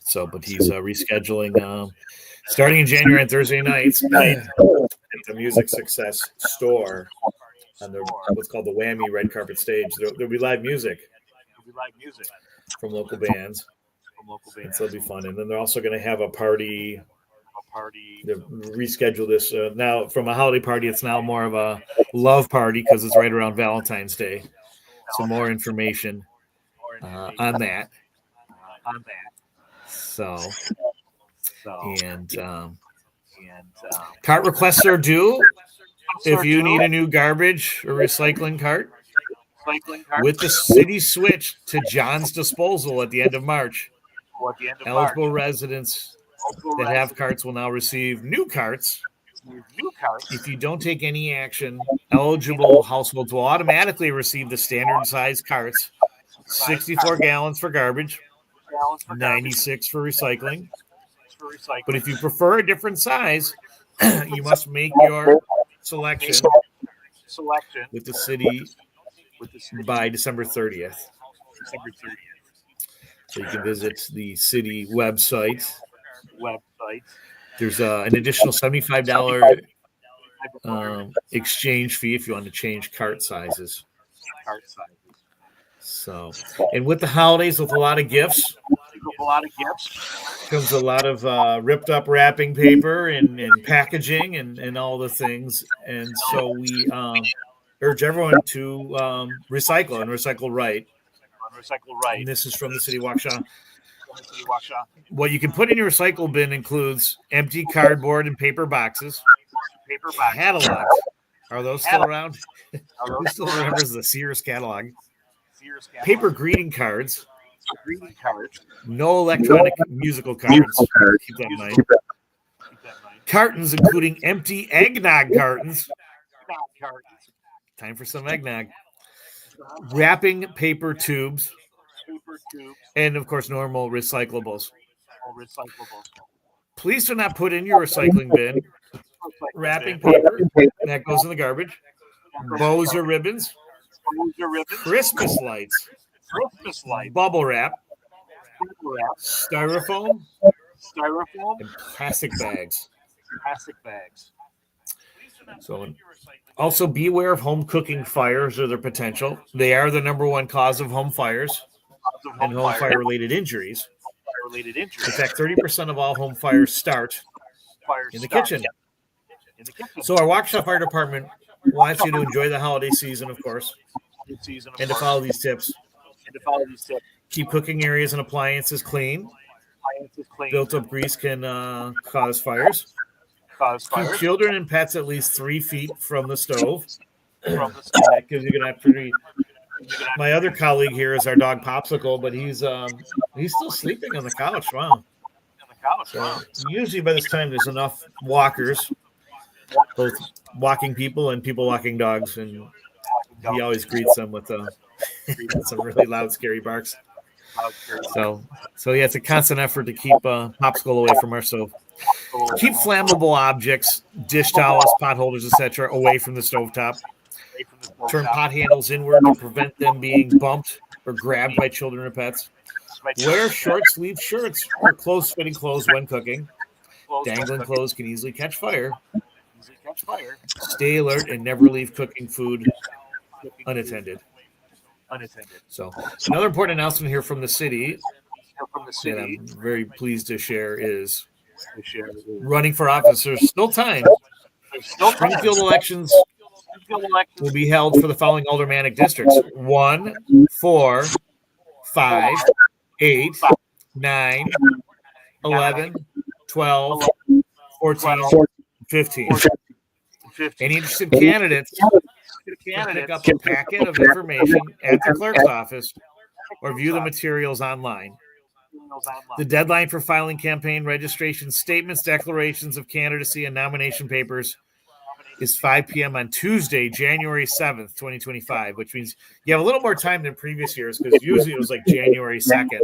so. But he's rescheduling starting in January on Thursday nights at the Music Success store on the what's called the Whammy Red Carpet Stage. There'll be live music from local bands. And so it'll be fun. And then they're also going to have a party. They reschedule this now from a holiday party. It's now more of a love party because it's right around Valentine's Day. So more information on that. So cart requests are due. If you need a new garbage or recycling cart, with the city switch to John's Disposal at the end of March. Eligible residents that have carts will now receive new carts. If you don't take any action, eligible households will automatically receive the standard size carts, 64 gallons for garbage, 96 for recycling. But if you prefer a different size, you must make your selection with the city by December 30th. So you can visit the city website. There's an additional $75 exchange fee if you want to change cart sizes. So, and with the holidays, with a lot of gifts, comes a lot of ripped up wrapping paper and packaging and all the things. And so we urge everyone to recycle and recycle right. And this is from the city of Waukesha. What you can put in your recycle bin includes empty cardboard and paper boxes, catalogs. Are those still around? Who still remembers the Sears catalog? Paper greeting cards. No electronic musical cards. Keep that in mind. Cartons, including empty eggnog cartons. Time for some eggnog. Wrapping paper tubes. And, of course, normal recyclables. Please do not put in your recycling bin wrapping paper. That goes in the garbage. Bows or ribbons. Christmas lights. Bubble wrap. Styrofoam. And plastic bags. So, also beware of home cooking fires or their potential. They are the number one cause of home fires and home fire-related injuries. In fact, 30% of all home fires start in the kitchen. So our Waukesha Fire Department wants you to enjoy the holiday season, of course, and to follow these tips. Keep cooking areas and appliances clean. Built-up grease can cause fires. Keep children and pets at least 3 feet from the stove. That gives you an opportunity. My other colleague here is our dog Popsicle, but he's still sleeping on the couch. Wow. So usually by this time there's enough walkers, both walking people and people walking dogs, and he always greets them with some really loud, scary barks. So yeah, it's a constant effort to keep Popsicle away from our stove. Keep flammable objects, dish towels, pot holders, etc., away from the stovetop. Turn pot handles inward to prevent them being bumped or grabbed by children or pets. Wear short-sleeved shirts or close-fitting clothes when cooking. Dangling clothes can easily catch fire. Stay alert and never leave cooking food unattended. So another important announcement here from the city that I'm very pleased to share is running for office. There's still time. Springfield elections will be held for the following aldermanic districts: 1, 4, 5, 8, 9, 11, 12, 14, 15. Any interested candidates can pick up a packet of information at the clerk's office or view the materials online. The deadline for filing campaign registration statements, declarations of candidacy, and nomination papers is 5 p.m. on Tuesday, January 7th, 2025, which means you have a little more time than previous years because usually it was like January 2nd.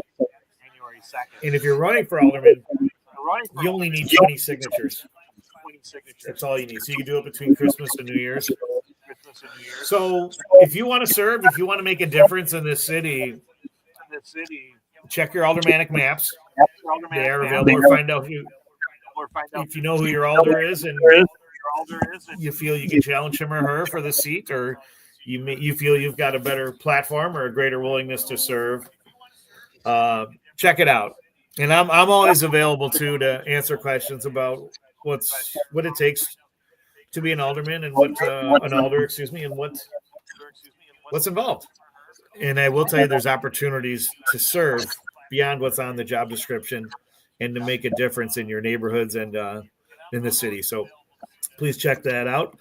And if you're running for alderman, you only need 20 signatures. That's all you need. So you can do it between Christmas and New Year's. So if you want to serve, if you want to make a difference in this city, check your aldermanic maps. They are available. Or find out if you know who your alder is and you feel you can challenge him or her for the seat, or you feel you've got a better platform or a greater willingness to serve. Check it out. And I'm always available too to answer questions about what it takes to be an alderman and what an alder, and what's involved. And I will tell you, there's opportunities to serve beyond what's on the job description and to make a difference in your neighborhoods and in the city. So please check that out.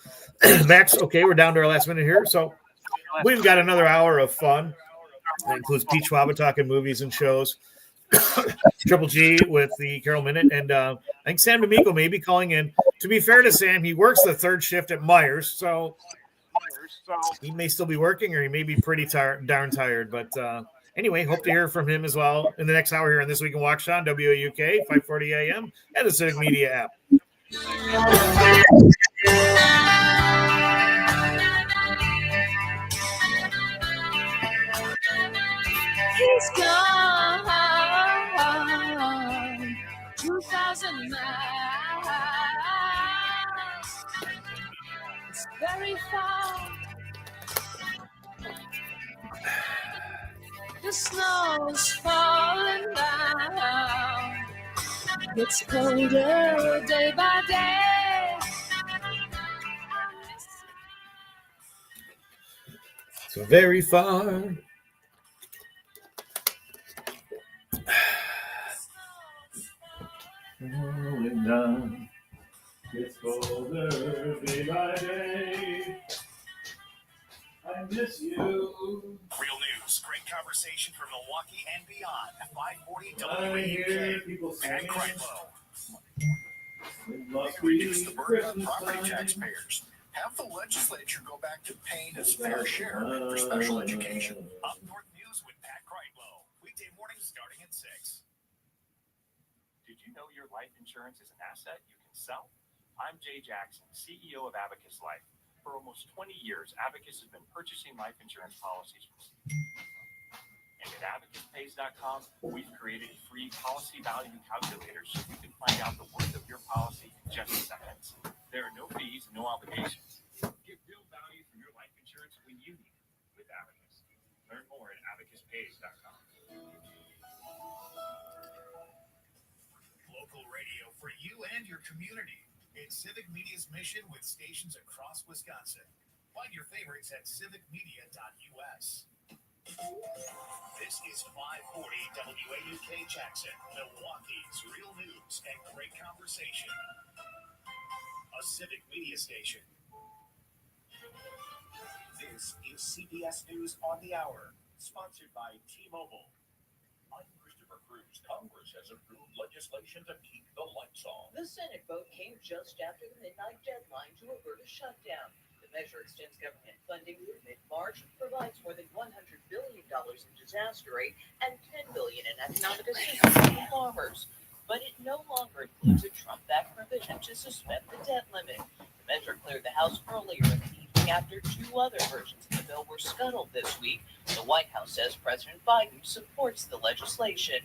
Max, okay, we're down to our last minute here. So we've got another hour of fun. That includes Pete Schwaba talking movies and shows. Triple G with the Carol Minute, and I think Sam D'Amico may be calling in. To be fair to Sam, he works the third shift at Myers, so he may still be working, or he may be pretty darn tired. But anyway, hope to hear from him as well in the next hour here on This Week in Waukesha on WAUK 540 AM and the Civic Media app.
He's gone 2,000 miles. It's very far. The snow's falling down. It's colder day by day.
So very far. Rolling down. It's colder day by day. I miss you.
Real news, great conversation from Milwaukee and beyond. 540 WAUK. Pat Kreitlow. Reduce the burden on property taxpayers. Have the legislature go back to paying its fair share for special education. Up North News with Pat Kreitlow. Weekday mornings starting at 6.
Did you know your life insurance is an asset you can sell? I'm Jay Jackson, CEO of Abacus Life. For almost 20 years, Abacus has been purchasing life insurance policies. And at abacuspays.com, we've created a free policy value calculator so you can find out the worth of your policy in just seconds. There are no fees, no obligations. Get real value for your life insurance when you need it with Abacus. Learn more at abacuspays.com.
Local radio for you and your community. It's Civic Media's mission with stations across Wisconsin. Find your favorites at civicmedia.us. This is 540 WAUK Jackson, Milwaukee's real news and great conversation. A Civic Media station. This is CBS News on the Hour, sponsored by T-Mobile. I'm Christopher Cruz. Congress has approved legislation to keep the lights on.
The Senate vote came just after the midnight deadline to avert a shutdown. The measure extends government funding through mid-March, provides more than $100 billion in disaster aid, and $10 billion in economic assistance to farmers. But it no longer includes a Trump-backed provision to suspend the debt limit. The measure cleared the House earlier in the evening after two other versions of the bill were scuttled this week. The White House says President Biden supports the legislation.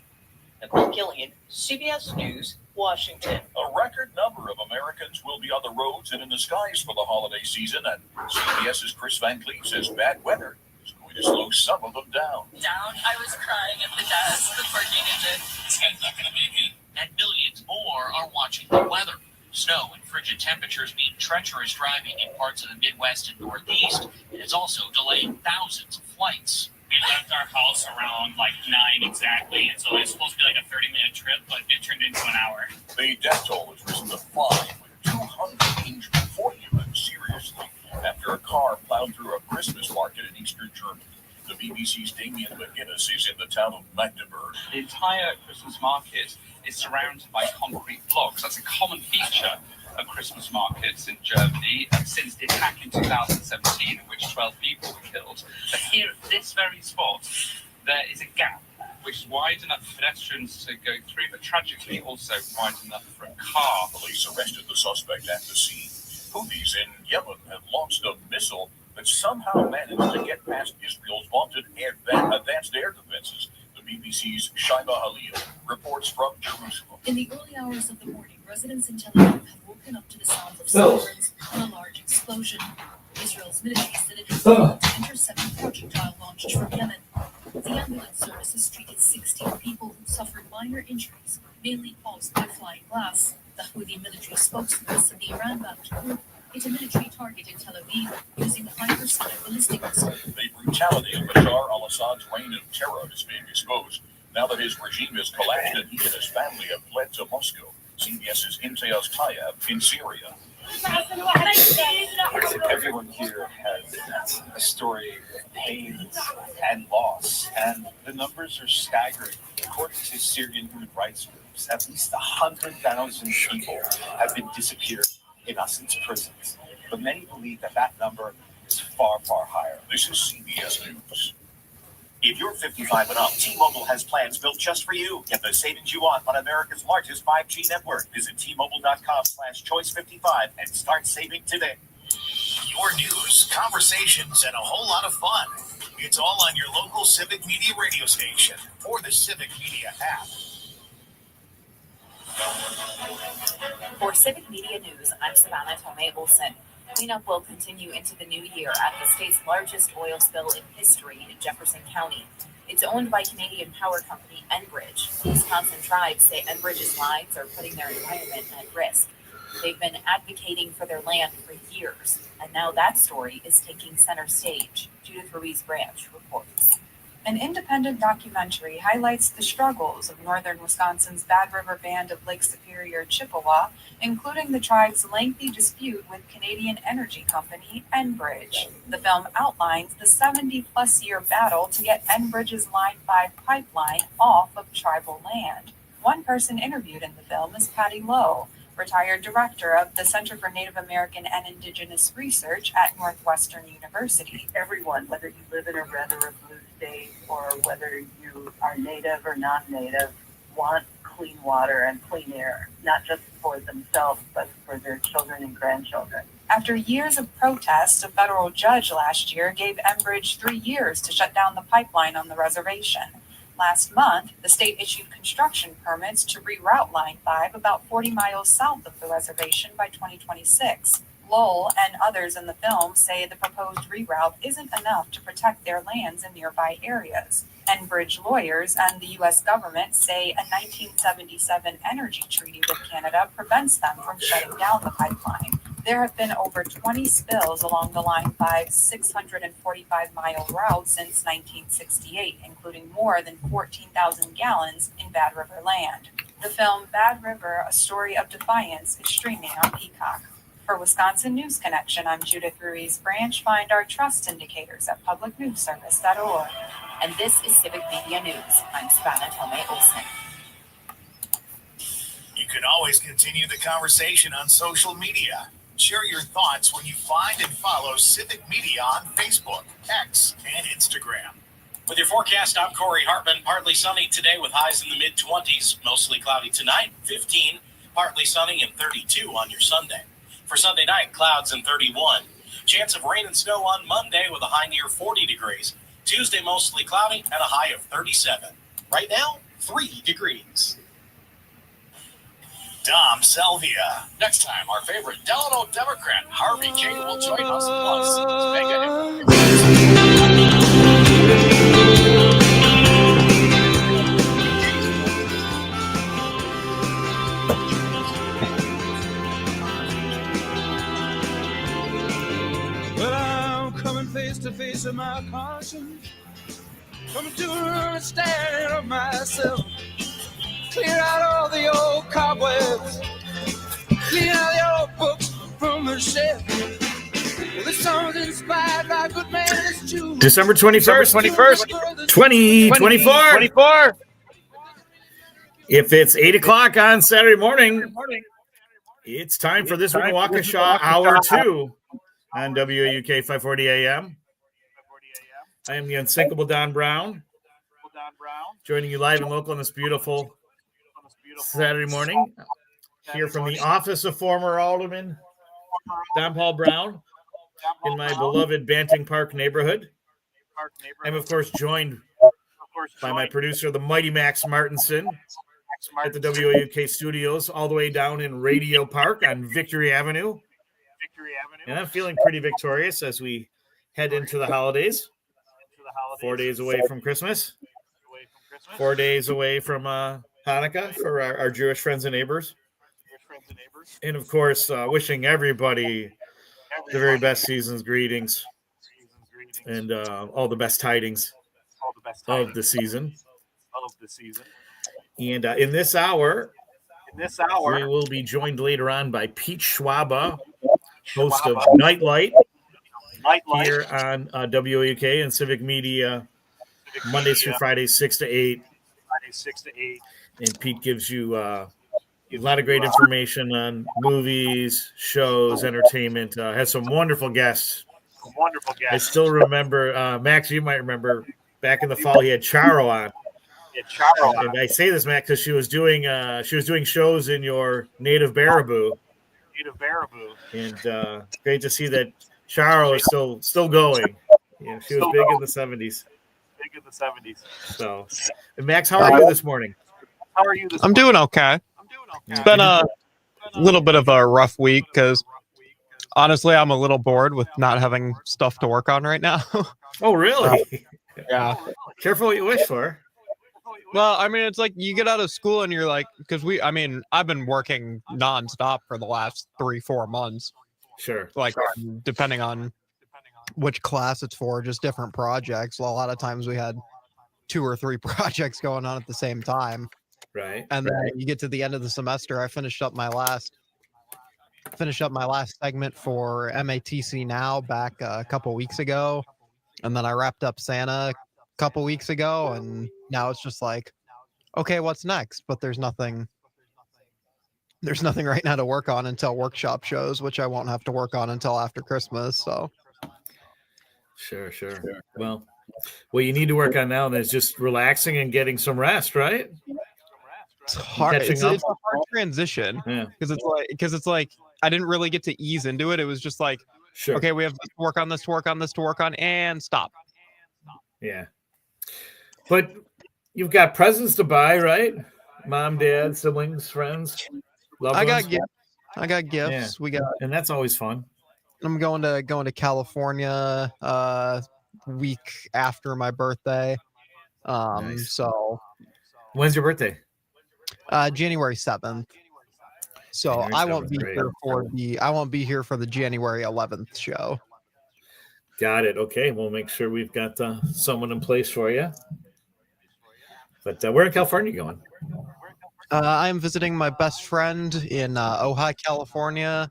Nicole Killian, CBS News, Washington.
A record number of Americans will be on the roads and in the skies for the holiday season, and CBS's Chris Van Cleef says bad weather is going to slow some of them down.
I was crying at the desk before getting it.
This guy's not going to make it. And millions more are watching the weather. Snow and frigid temperatures mean treacherous driving in parts of the Midwest and Northeast. It has also delayed thousands of flights.
We left our house around 9 exactly, and so it was supposed to be a 30-minute trip, but it turned into an hour.
The death toll has risen to 5, with 200 injured, 40 of them seriously, after a car plowed through a Christmas market in eastern Germany. The BBC's Damien McGuinness is in the town of Magdeburg.
The entire Christmas market is surrounded by concrete blocks. That's a common feature of Christmas markets in Germany since the attack in 2017, in which 12 people were killed. But here at this very spot, there is a gap which is wide enough for pedestrians to go through, but tragically also wide enough for a car.
Police arrested the suspect at the scene. Houthis in Yemen have launched a missile that somehow managed to get past Israel's vaunted advanced air defenses. The BBC's Shaiba Halil reports from Jerusalem.
In the early hours of the morning, residents in Tel Aviv have woken up to the sound of sirens and a large explosion. Israel's military said it has been able to intercept a projectile launched from Yemen. The ambulance service has treated 16 people who suffered minor injuries, mainly caused by flying glass. The Houthi military spokesman said the Iran-backed group hit a military target in Tel Aviv using a hypersonic ballistic missile.
The brutality of Bashar al-Assad's reign of terror is being exposed now that his regime has collapsed and he and his family have fled to Moscow. CBS's Imtiaz Tayeb in Syria.
Everyone here has a story of pain and loss, and the numbers are staggering. According to Syrian human rights groups, at least 100,000 people have been disappeared in Assad's prisons. But many believe that number is far, far higher.
This is CBS News.
If you're 55 and up, T-Mobile has plans built just for you. Get the savings you want on America's largest 5G network. Visit T-Mobile.com/choice55 and start saving today.
Your news, conversations, and a whole lot of fun. It's all on your local Civic Media radio station or the Civic Media app.
For Civic Media News, I'm Savannah Tomei Olson. Cleanup will continue into the new year at the state's largest oil spill in history in Jefferson County. It's owned by Canadian power company Enbridge. Wisconsin tribes say Enbridge's lines are putting their environment at risk. They've been advocating for their land for years, and now that story is taking center stage. Judith Ruiz Branch reports.
An independent documentary highlights the struggles of northern Wisconsin's Bad River Band of Lake Superior Chippewa, including the tribe's lengthy dispute with Canadian energy company Enbridge. The film outlines the 70-plus-year battle to get Enbridge's Line 5 pipeline off of tribal land. One person interviewed in the film is Patty Lowe, retired director of the Center for Native American and Indigenous Research at Northwestern University.
Everyone, whether you live in a red or a blue state, or whether you are native or non-native, want clean water and clean air, not just for themselves, but for their children and grandchildren.
After years of protests, a federal judge last year gave Enbridge 3 years to shut down the pipeline on the reservation. Last month, the state issued construction permits to reroute Line 5 about 40 miles south of the reservation by 2026. Lowell and others in the film say the proposed reroute isn't enough to protect their lands in nearby areas. Enbridge lawyers and the U.S. government say a 1977 energy treaty with Canada prevents them from shutting down the pipeline. There have been over 20 spills along the Line 5's 645-mile route since 1968, including more than 14,000 gallons in Bad River land. The film Bad River, A Story of Defiance is streaming on Peacock. For Wisconsin News Connection, I'm Judith Ruiz Branch. Find our trust indicators at publicnewsservice.org.
And this is Civic Media News. I'm Savannah Tomei Olson.
You can always continue the conversation on social media. Share your thoughts when you find and follow Civic Media on Facebook, X, and Instagram.
With your forecast, I'm Corey Hartman. Partly sunny today with highs in the mid-20s. Mostly cloudy tonight, 15. Partly sunny and 32 on your Sunday. For Sunday night, clouds and 31. Chance of rain and snow on Monday with a high near 40 degrees. Tuesday, mostly cloudy and a high of 37. Right now, 3 degrees.
Dom Salvia.
Next time, our favorite Delano Democrat, Harvey King, will join us. Plus,
Well, I'm coming face to face with my conscience. Coming to understand of myself. Clear out all the old cobwebs. Clean out the old books from the shelf. Well, this song's inspired by a good man's Jews.
December 21st, 2024. If it's 8 o'clock on Saturday morning, it's time for This Week in Waukesha, Hour 2 on WAUK 540 AM. I am the unsinkable Don Browne, joining you live and local on this beautiful Saturday morning. Here from the office of former Alderman Don Browne in my beloved Banting Park neighborhood. I'm, of course, joined by my producer, the mighty Max Martinson, at the WAUK studios, all the way down in Radio Park on Victory Avenue. And I'm feeling pretty victorious as we head into the holidays. 4 days away from Christmas. 4 days away from Hanukkah for our Jewish friends and neighbors. And, of course, wishing everybody the very best season's greetings and all the best tidings of the season. And in this hour, we will be joined later on by Pete Schwaba, host of Nightlight here on WAUK and Civic Media, Mondays through Fridays, 6 to 8. And Pete gives you a lot of great information on movies, shows, entertainment. Has some wonderful guests. I still remember, Max, you might remember, back in the fall, he had Charo on. And I say this, Max, because she was doing shows in your native Baraboo. And great to see that Charo is still going. Yeah, she was big in the 70s. So, and Max, how are you this morning?
I'm doing okay. It's been a little bit of a rough week because honestly, I'm a little bored with not having stuff to work on right now.
Oh, really?
Yeah.
Careful what you wish for.
Well, I mean, it's like you get out of school and you're like, because I've been working nonstop for the last 3-4 months.
Sure.
Like, depending on which class it's for, just different projects. A lot of times we had 2 or 3 projects going on at the same time.
Right.
And then you get to the end of the semester. I finished up my last segment for MATC Now back a couple weeks ago. And then I wrapped up Santa a couple weeks ago. And now it's just like, okay, what's next? But there's nothing right now to work on until workshop shows, which I won't have to work on until after Christmas. So
Sure. Well, what you need to work on now is just relaxing and getting some rest, right?
It's hard. It's a hard transition because it's like I didn't really get to ease into it. It was just like,
sure,
okay, we have to work on this, and stop.
Yeah, but you've got presents to buy, right? Mom, dad, siblings, friends, loved ones.
I got gifts.
Yeah.
We got,
and that's always fun.
I'm going to California week after my birthday.
Nice.
So
when's your birthday?
January 7th. So
January 7th,
I won't be here for the January 11th show.
Got it. Okay, we'll make sure we've got someone in place for you. But where in California are you going?
I'm visiting my best friend in Ojai, California.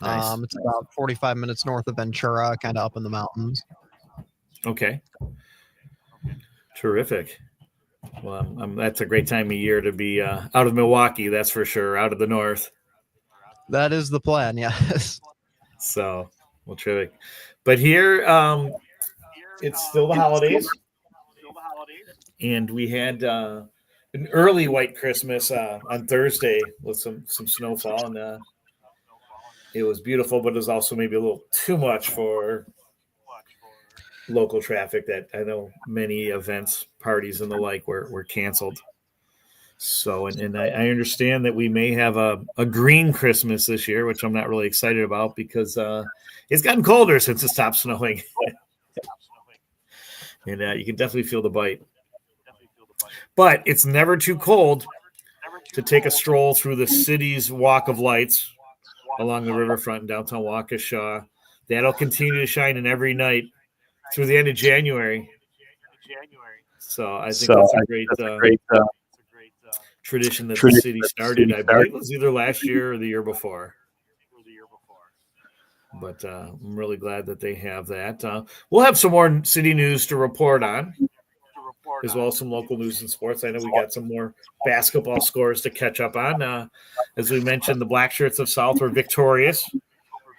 Nice.
It's about 45 minutes north of Ventura, kind of up in the mountains.
Okay. Terrific. Well, that's a great time of year to be out of Milwaukee, that's for sure, out of the north.
That is the plan, yes.
So, well, terrific. But here, it's still the holidays. And we had an early white Christmas on Thursday with some snowfall. And it was beautiful, but it was also maybe a little too much for local traffic that I know many events, parties, and the like were canceled. So, and I understand that we may have a green Christmas this year, which I'm not really excited about because it's gotten colder since it stopped snowing. And you can definitely feel the bite. But it's never too cold to take a stroll through the city's walk of lights along the riverfront in downtown Waukesha. That'll continue to shine in every night through the end of January. So I think that's a great tradition that the city started. I believe it was either last year or the year before. But I'm really glad that they have that. We'll have some more city news to report on, as well as some local news and sports. I know we got some more basketball scores to catch up on. As we mentioned, the Black Shirts of South were victorious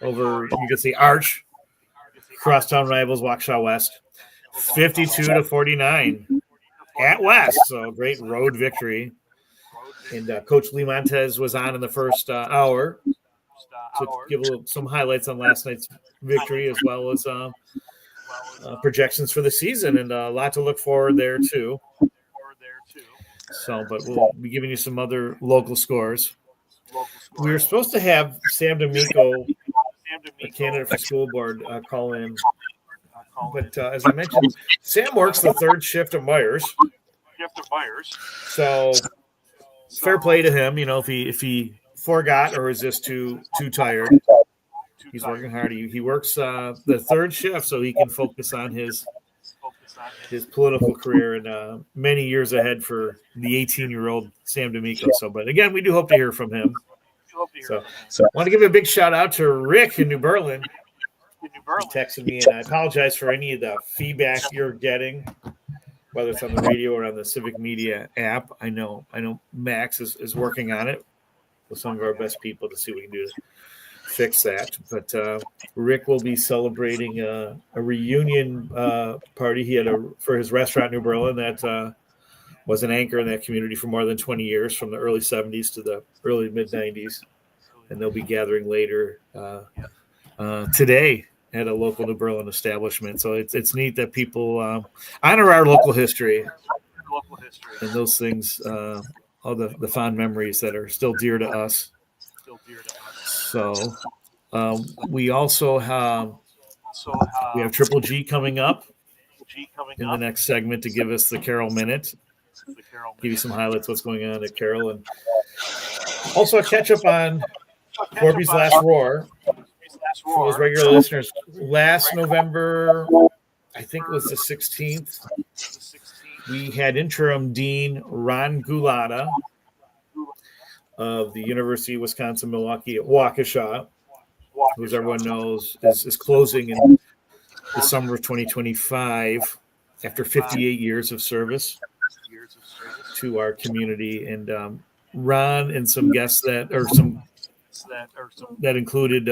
over, you can see, Arch, crosstown rivals Waukesha West, 52-49 at West. So great road victory. And Coach Lee Montez was on in the first hour to give some highlights on last night's victory, as well as projections for the season, and a lot to look forward there too. So, but we'll be giving you some other local scores. We were supposed to have Sam D'Amico, a candidate for school board, call in, but as I mentioned, Sam works the third shift at Myers. So fair play to him. You know, if he forgot or is just too tired, he's working hard. He works the third shift so he can focus on his political career and many years ahead for the 18-year-old Sam D'Amico. So, but again, we do hope to hear from him. So I want to give a big shout out to Rick in New Berlin. He texted me, and I apologize for any of the feedback you're getting, whether it's on the radio or on the Civic Media app. I know Max is working on it with some of our best people to see what we can do to fix that. But Rick will be celebrating a reunion party he had for his restaurant in New Berlin that was an anchor in that community for more than 20 years, from the early 70s to the early mid-90s. And they'll be gathering later today at a local New Berlin establishment. So it's neat that people honor our local history and those things, all the fond memories that are still dear to us. So we also have Triple G coming up in the next segment to give us the Carroll Minute, give you some highlights what's going on at Carroll, and also a catch up on Corby's Last Roar. For those regular listeners, last November, I think it was the 16th, we had interim Dean Ron Gulata of the University of Wisconsin-Milwaukee at Waukesha, who, as everyone knows, is closing in the summer of 2025 after 58 years of service to our community. And Ron and some guests that included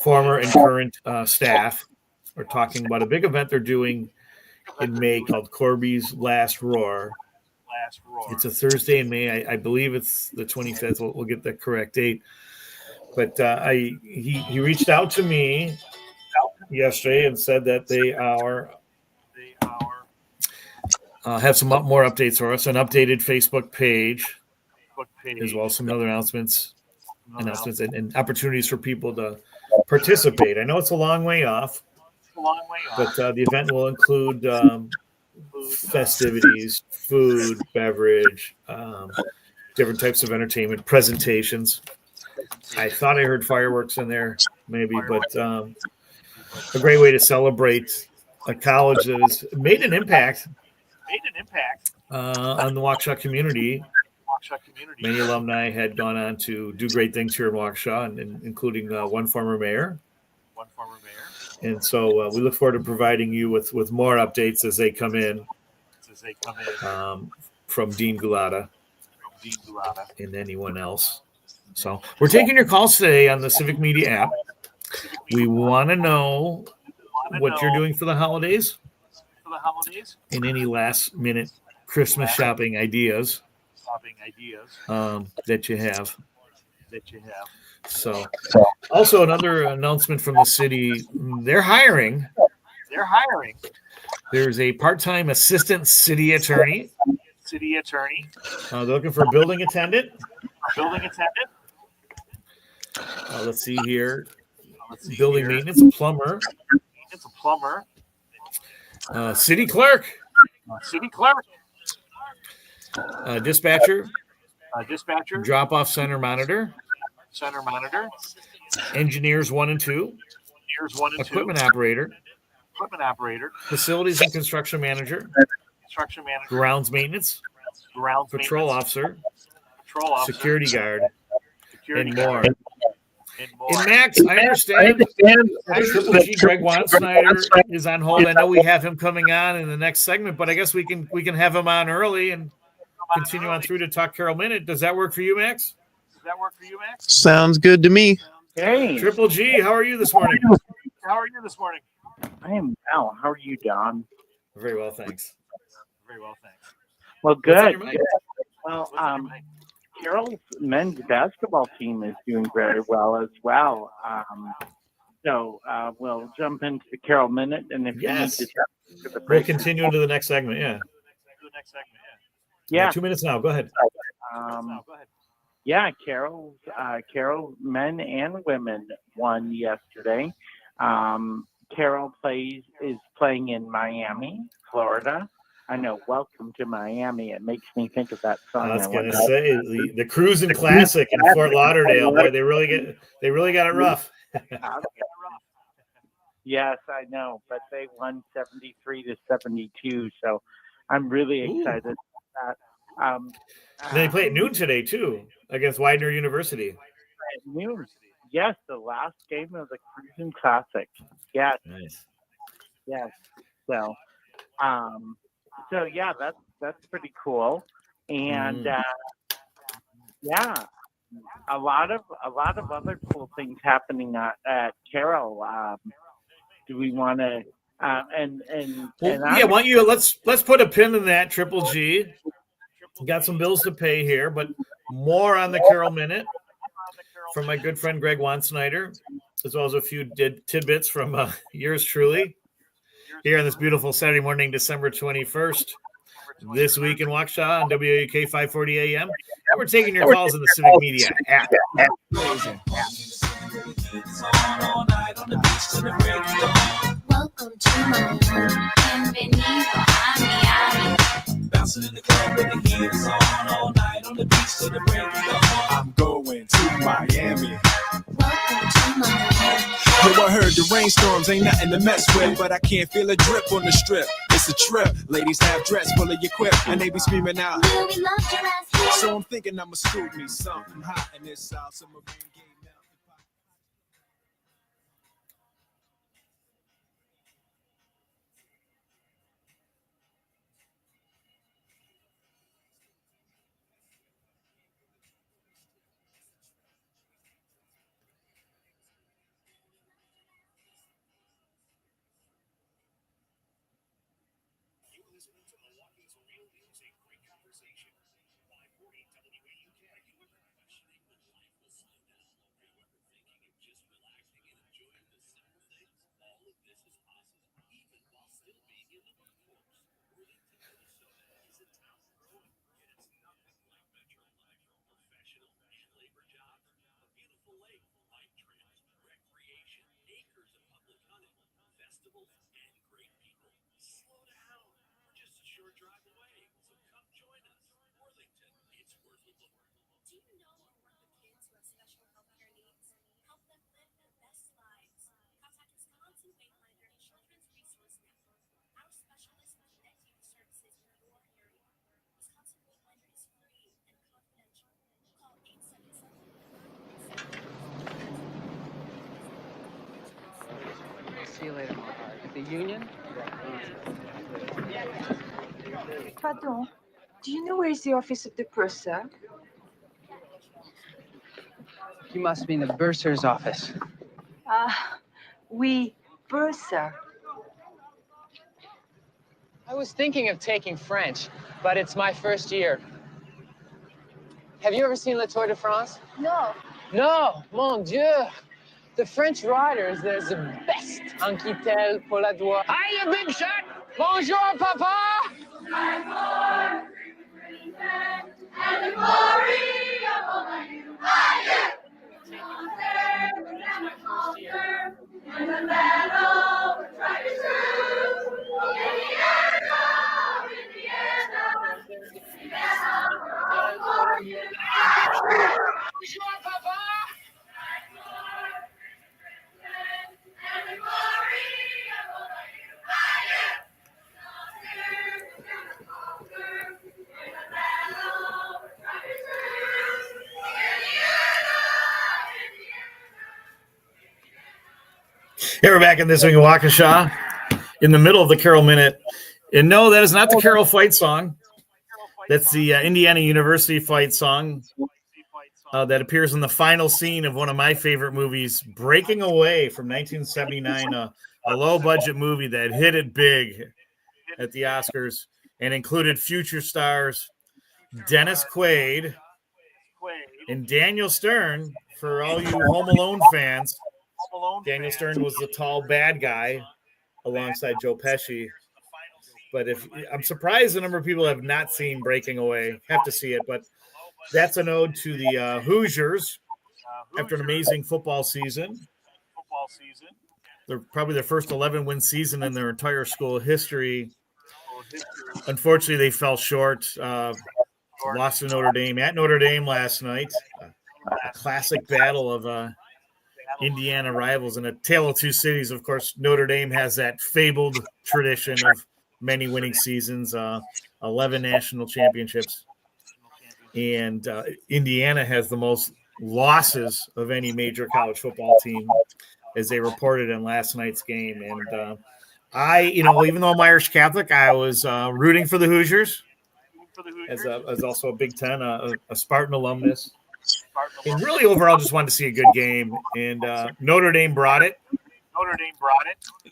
former and current staff are talking about a big event they're doing in May called Corby's Last Roar. It's a Thursday in May. I believe it's the 25th. We'll get the correct date. But he reached out to me yesterday and said that they have some more updates for us, an updated Facebook page, as well as some other announcements and opportunities for people to participate. I know it's a long way off, but the event will include festivities, food, beverage, different types of entertainment, presentations. I thought I heard fireworks in there, maybe, but a great way to celebrate a college that has made an impact on the Waukesha community. Many alumni had gone on to do great things here in Waukesha, and including one former mayor. And so we look forward to providing you with more updates as they come in from Dean Gulata and anyone else. So we're taking your calls today on the Civic Media app. We want to know what you're doing for the holidays and any last-minute Christmas shopping ideas that you have. So also another announcement from the city, they're hiring. There's a part-time assistant city attorney
city attorney.
They're looking for a building attendant.
Building attendant.
Let's see here. Building maintenance, a plumber.
It's a plumber.
City clerk.
City clerk.
Dispatcher.
Dispatcher.
Drop-off center monitor.
Center monitor.
Engineers 1 and 2.
Engineers 1 and 2.
Equipment operator.
Equipment operator.
Facilities and construction manager.
Construction manager.
Grounds maintenance.
Grounds
patrol
maintenance.
officer.
Patrol officer.
Security guard.
Security
And
guard.
more. And Max, I understand Triple G Greg Wansnyder is on hold. I know we have him coming on in the next segment, but I guess we can have him on early and continue on through to Talk Carroll Minute. Does that work for you, Max?
Does that work for you, Max?
Sounds good to me.
Hey.
Triple G, how are you this morning?
How are you this morning?
I am well. How are you, Don?
Very well, thanks.
Very well, thanks.
Well,
What's on
good.
your mind?
Well, Carroll's men's basketball team is doing very well as well. So we'll jump into the Carroll Minute, and if
Yes.
you need to jump to the
We'll
break,
continue into the next segment, yeah.
The next segment,
yeah.
2 minutes now. Go ahead.
Go ahead.
Yeah, Carroll men and women won yesterday. Carroll is playing in Miami, Florida. I know, Welcome to Miami. It makes me think of that song.
I was going to say the Cruising Classic in Fort Lauderdale. Boy, they really got it rough.
Yes, I know, but they won 73-72. So I'm really excited about that.
They play at noon today too against Widener University.
At noon. Yes, the last game of the Cruising Classic. Yes.
Nice.
Yes. So, yeah, that's pretty cool. And yeah, a lot of other cool things happening at Carroll. Do we want to?
Why don't you let's put a pin in that, Triple G. Got some bills to pay here, but more on the Carroll Minute from my good friend Greg Wansnyder, as well as a few tidbits from yours truly here on this beautiful Saturday morning, December 21st. This week in Waukesha on WAUK 540 AM. And we're taking your calls in the Civic Media app.
Welcome to my home. Bienvenido a Miami.
Bouncing in the club with the heels on all night on the beach till the break of dawn. I'm going to Miami.
Welcome to my home.
Yo, I heard the rainstorms ain't nothing to mess with, but I can't feel a drip on the strip. It's a trip. Ladies have dress full of your quip, and they be screaming out.
Will we love your ass here?
So I'm thinking I'ma scoop me something hot in this South Summer rain game.
Listening to Milwaukee's Real News, a great conversation. 540 WAUK. Are you ever questioning when life will slow down? Are you ever thinking of just relaxing and enjoying the simple things? All of this is possible, even while still being in the workforce. Worthington, Minnesota is a town growing, and it's nothing like Metro Life. Professional and labor jobs, a beautiful lake, bike trails, recreation, acres of public hunting, festivals, and great people. Slow down. Just a short drive away, so come join us. Worthington, it's worth a look.
Do you know or work with kids who have special healthcare needs? Help them live their best lives. Contact Wisconsin Wayfinder Children's Resource Network. Our specialists will connect you to services in your area. Wisconsin Wayfinder is free and confidential. Call 877.
See you later, my heart. At the Union?
Pardon, do you know where is the office of the purser?
You must mean the bursar's office.
Oui, purser.
I was thinking of taking French, but it's my first year. Have you ever seen Le Tour de France?
No.
No, mon Dieu. The French riders, they're the best. Anquetel, Poladois. Hi, you big shot. Bonjour, papa.
Hey, we're back in this week in Waukesha in the middle of the Carol Minute. And no, that is not the Carol fight song. That's the Indiana University fight song that appears in the final scene of one of my favorite movies, Breaking Away from 1979, a low-budget movie that hit it big at the Oscars and included future stars Dennis Quaid and Daniel Stern. For all you Home Alone fans, Daniel Stern was the tall bad guy alongside Joe Pesci. But I'm surprised the number of people have not seen Breaking Away. Have to see it, but that's an ode to the Hoosiers after an amazing football season. They're probably their first 11-win season in their entire school history. Unfortunately, they fell short. Lost to Notre Dame at Notre Dame last night. A classic battle of Indiana rivals and a tale of two cities. Of course, Notre Dame has that fabled tradition of many winning seasons, 11 national championships. And Indiana has the most losses of any major college football team, as they reported in last night's game. And even though I'm Irish Catholic, I was rooting for the Hoosiers as also a Big Ten, a Spartan alumnus. And really, overall, just wanted to see a good game. And Notre Dame brought it.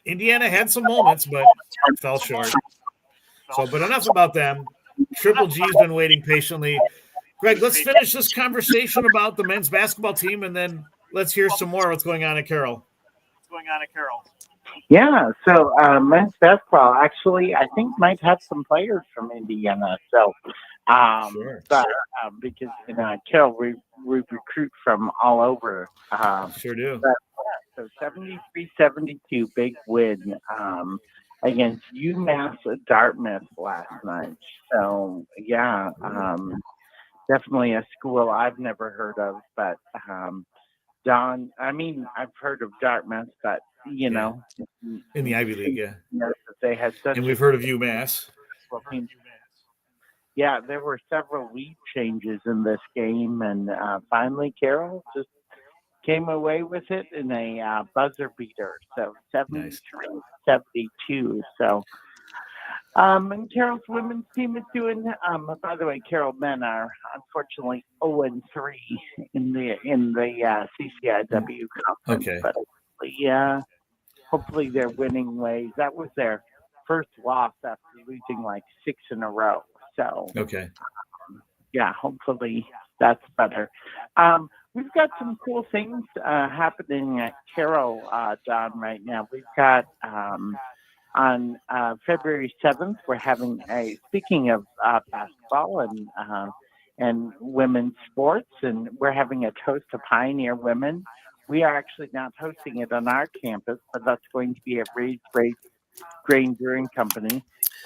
Indiana had some moments, but fell short. But enough about them. Triple G's been waiting patiently. Greg, let's finish this conversation about the men's basketball team, and then let's hear some more what's going on at Carroll.
Yeah, so men's basketball actually, I think, might have some players from Indiana. So,
Sure.
but because Carroll, we recruit from all over.
Sure do.
So 73-72, big win against UMass Dartmouth last night. So yeah, definitely a school I've never heard of, but Don, I've heard of Dartmouth, but in
the Ivy League, yeah.
They had such.
And we've heard of UMass.
Yeah, there were several lead changes in this game, and finally Carroll just came away with it in a buzzer beater. So 73-72. So, and Carroll's women's team is doing. By the way, Carroll men are unfortunately 0-3 in the CCIW conference.
Okay.
But hopefully they're winning ways. That was their first loss after losing like 6 in a row. So
okay.
Hopefully that's better. We've got some cool things happening at Carroll, Don, right now. We've got on February 7th, we're having speaking of basketball and women's sports, and we're having a toast to Pioneer Women. We are actually not hosting it on our campus, but that's going to be at Raised Grain Brewing Company.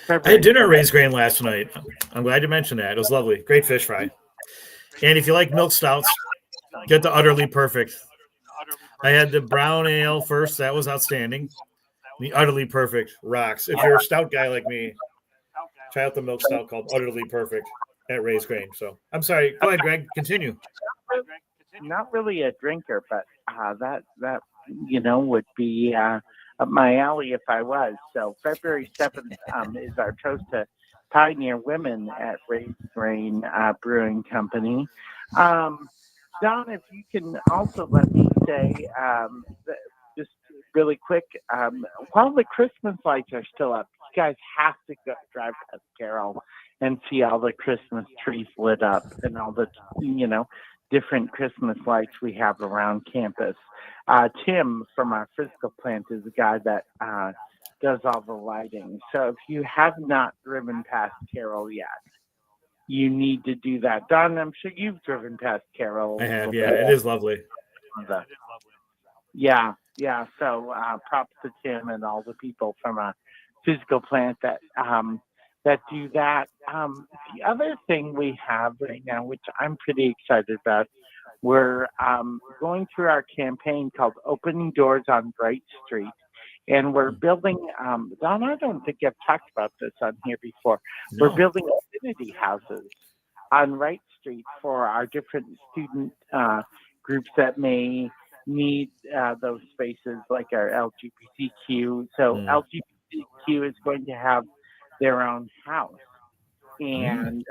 I had dinner at Raised Grain last night. I'm glad you mentioned that. It was lovely. Great fish fry. And if you like milk stouts, get the Utterly Perfect. I had the brown ale first. That was outstanding. The Utterly Perfect rocks. If you're a stout guy like me, try out the milk stout called Utterly Perfect at Raised Grain. So I'm sorry. Go ahead, Greg. Continue.
Not really a drinker, but that would be up my alley if I was. So February 7th is our toast to Pioneer Women at Raised Grain Brewing Company. Don, if you can also let me say, just really quick, while the Christmas lights are still up, you guys have to go drive past Carroll and see all the Christmas trees lit up and all the, different Christmas lights we have around campus. Tim from our physical plant is the guy that does all the lighting. So if you have not driven past Carroll yet, you need to do that. Don, I'm sure you've driven past Carol.
I have, yeah. It is lovely.
Yeah. So props to Tim and all the people from a physical plant that do that. The other thing we have right now, which I'm pretty excited about, we're going through our campaign called Opening Doors on Bright Street. And we're building, Don, I don't think I've talked about this on here before.
No.
We're building affinity houses on Wright Street for our different student groups that may need those spaces, like our LGBTQ. So LGBTQ is going to have their own house. And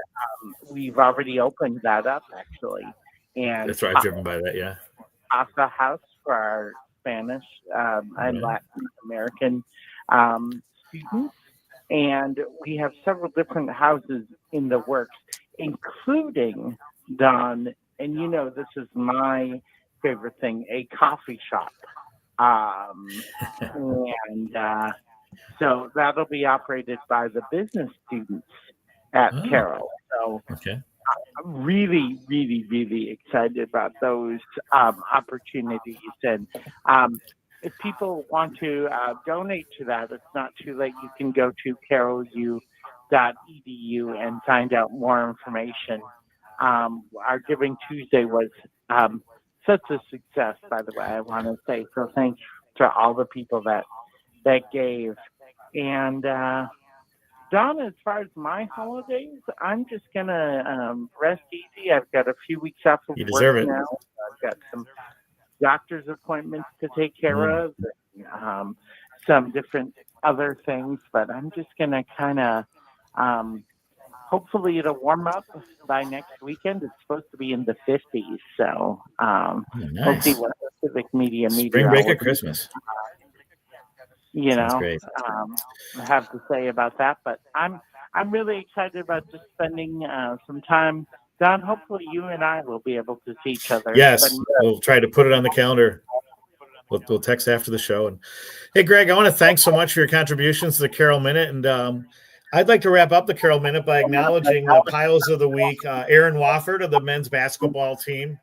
we've already opened that up, actually. And
that's right. I've driven by that, yeah.
Casa House for our Spanish and Latin American students. And we have several different houses in the works, including, Don, and you know this is my favorite thing, a coffee shop. So that'll be operated by the business students at Carroll. So I'm really, really, really excited about those opportunities. And if people want to donate to that, it's not too late. You can go to carrollu.edu and find out more information. Our Giving Tuesday was such a success, by the way, I want to say. So thanks to all the people that gave. And Don, as far as my holidays, I'm just going to rest easy. I've got a few weeks off of work now. I've got some doctor's appointments to take care of, and, some different other things, but I'm just going to kind of, hopefully it'll warm up by next weekend. It's supposed to be in the 50s, so we'll see what the Civic Media
Spring break at Christmas.
Have to say about that, but I'm really excited about just spending some time. Don, hopefully you and I will be able to see each other.
Yes, we'll try to put it on the calendar. We'll text after the show. And hey, Greg, I want to thank so much for your contributions to the Carroll Minute, and I'd like to wrap up the Carroll Minute by acknowledging the Piles of the Week. Aaron Wofford of the men's basketball team,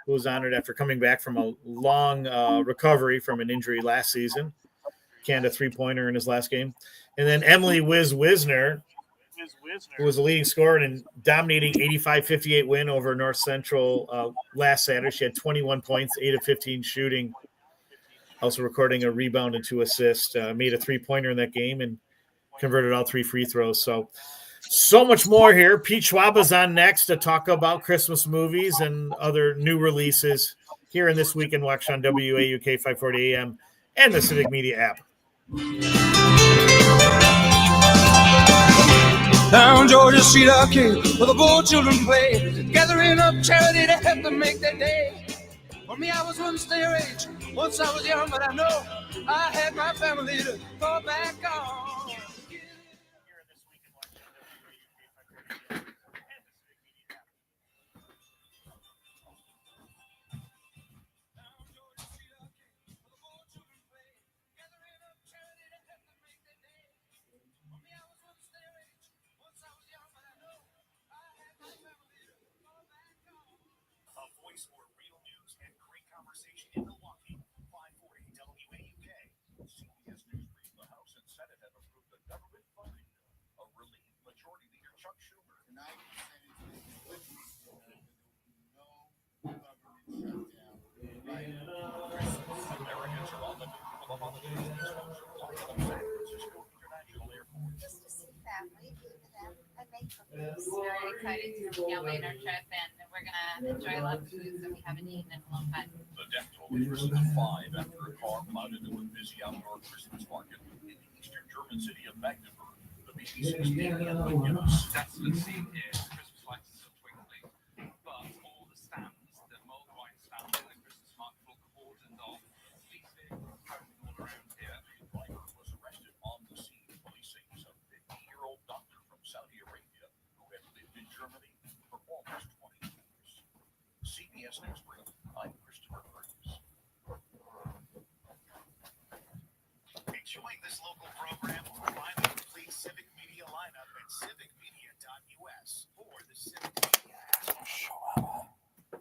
who was honored after coming back from a long recovery from an injury last season. Canned a three-pointer in his last game. And then Emily Wisner, who was the leading scorer in a dominating 85-58 win over North Central last Saturday. She had 21 points, 8 of 15 shooting, also recording a rebound and 2 assists, made a three-pointer in that game and converted all 3 free throws. So much more here. Pete Schwab is on next to talk about Christmas movies and other new releases here in This Week in Waukesha on WAUK 540 AM and the Civic Media app.
Down Georgia Street Arcade, where the poor children play, gathering up charity to help them make their day. For me, I was once their age. Once I was young, but I know I had my family to fall back on.
For real news and great conversation in Milwaukee, 540 WAUK. CBS News reads the House and Senate have approved the government funding bill. A relieved Majority Leader Chuck Schumer. Tonight, Americans are on the move from among the nation's most reliable San Francisco International Airport.
Just to see family, be with them, and make cookies. Very excited to can't wait our trip, and we're gonna enjoy a lot of food that we haven't eaten in a long time.
The death toll has risen to 5 after a car plowed into a busy outdoor Christmas market in the eastern German city of Magdeburg. The BBC's Daniel McGinnis.
That's the scene here. The Christmas lights are still twinkling, but all the stands, the mold white stands in the Christmas market look cordoned off. Police vehicles roaming all around here.
Biker was arrested on the scene. Police say he's a 50-year-old doctor from Saudi Arabia who had lived in Germany for almost 20 years. CBS News Brief. I'm Christopher Curtis. Enjoying this local program? Find the complete Civic Media lineup at civicmedia.us or
the Civic Media Chihuahua. The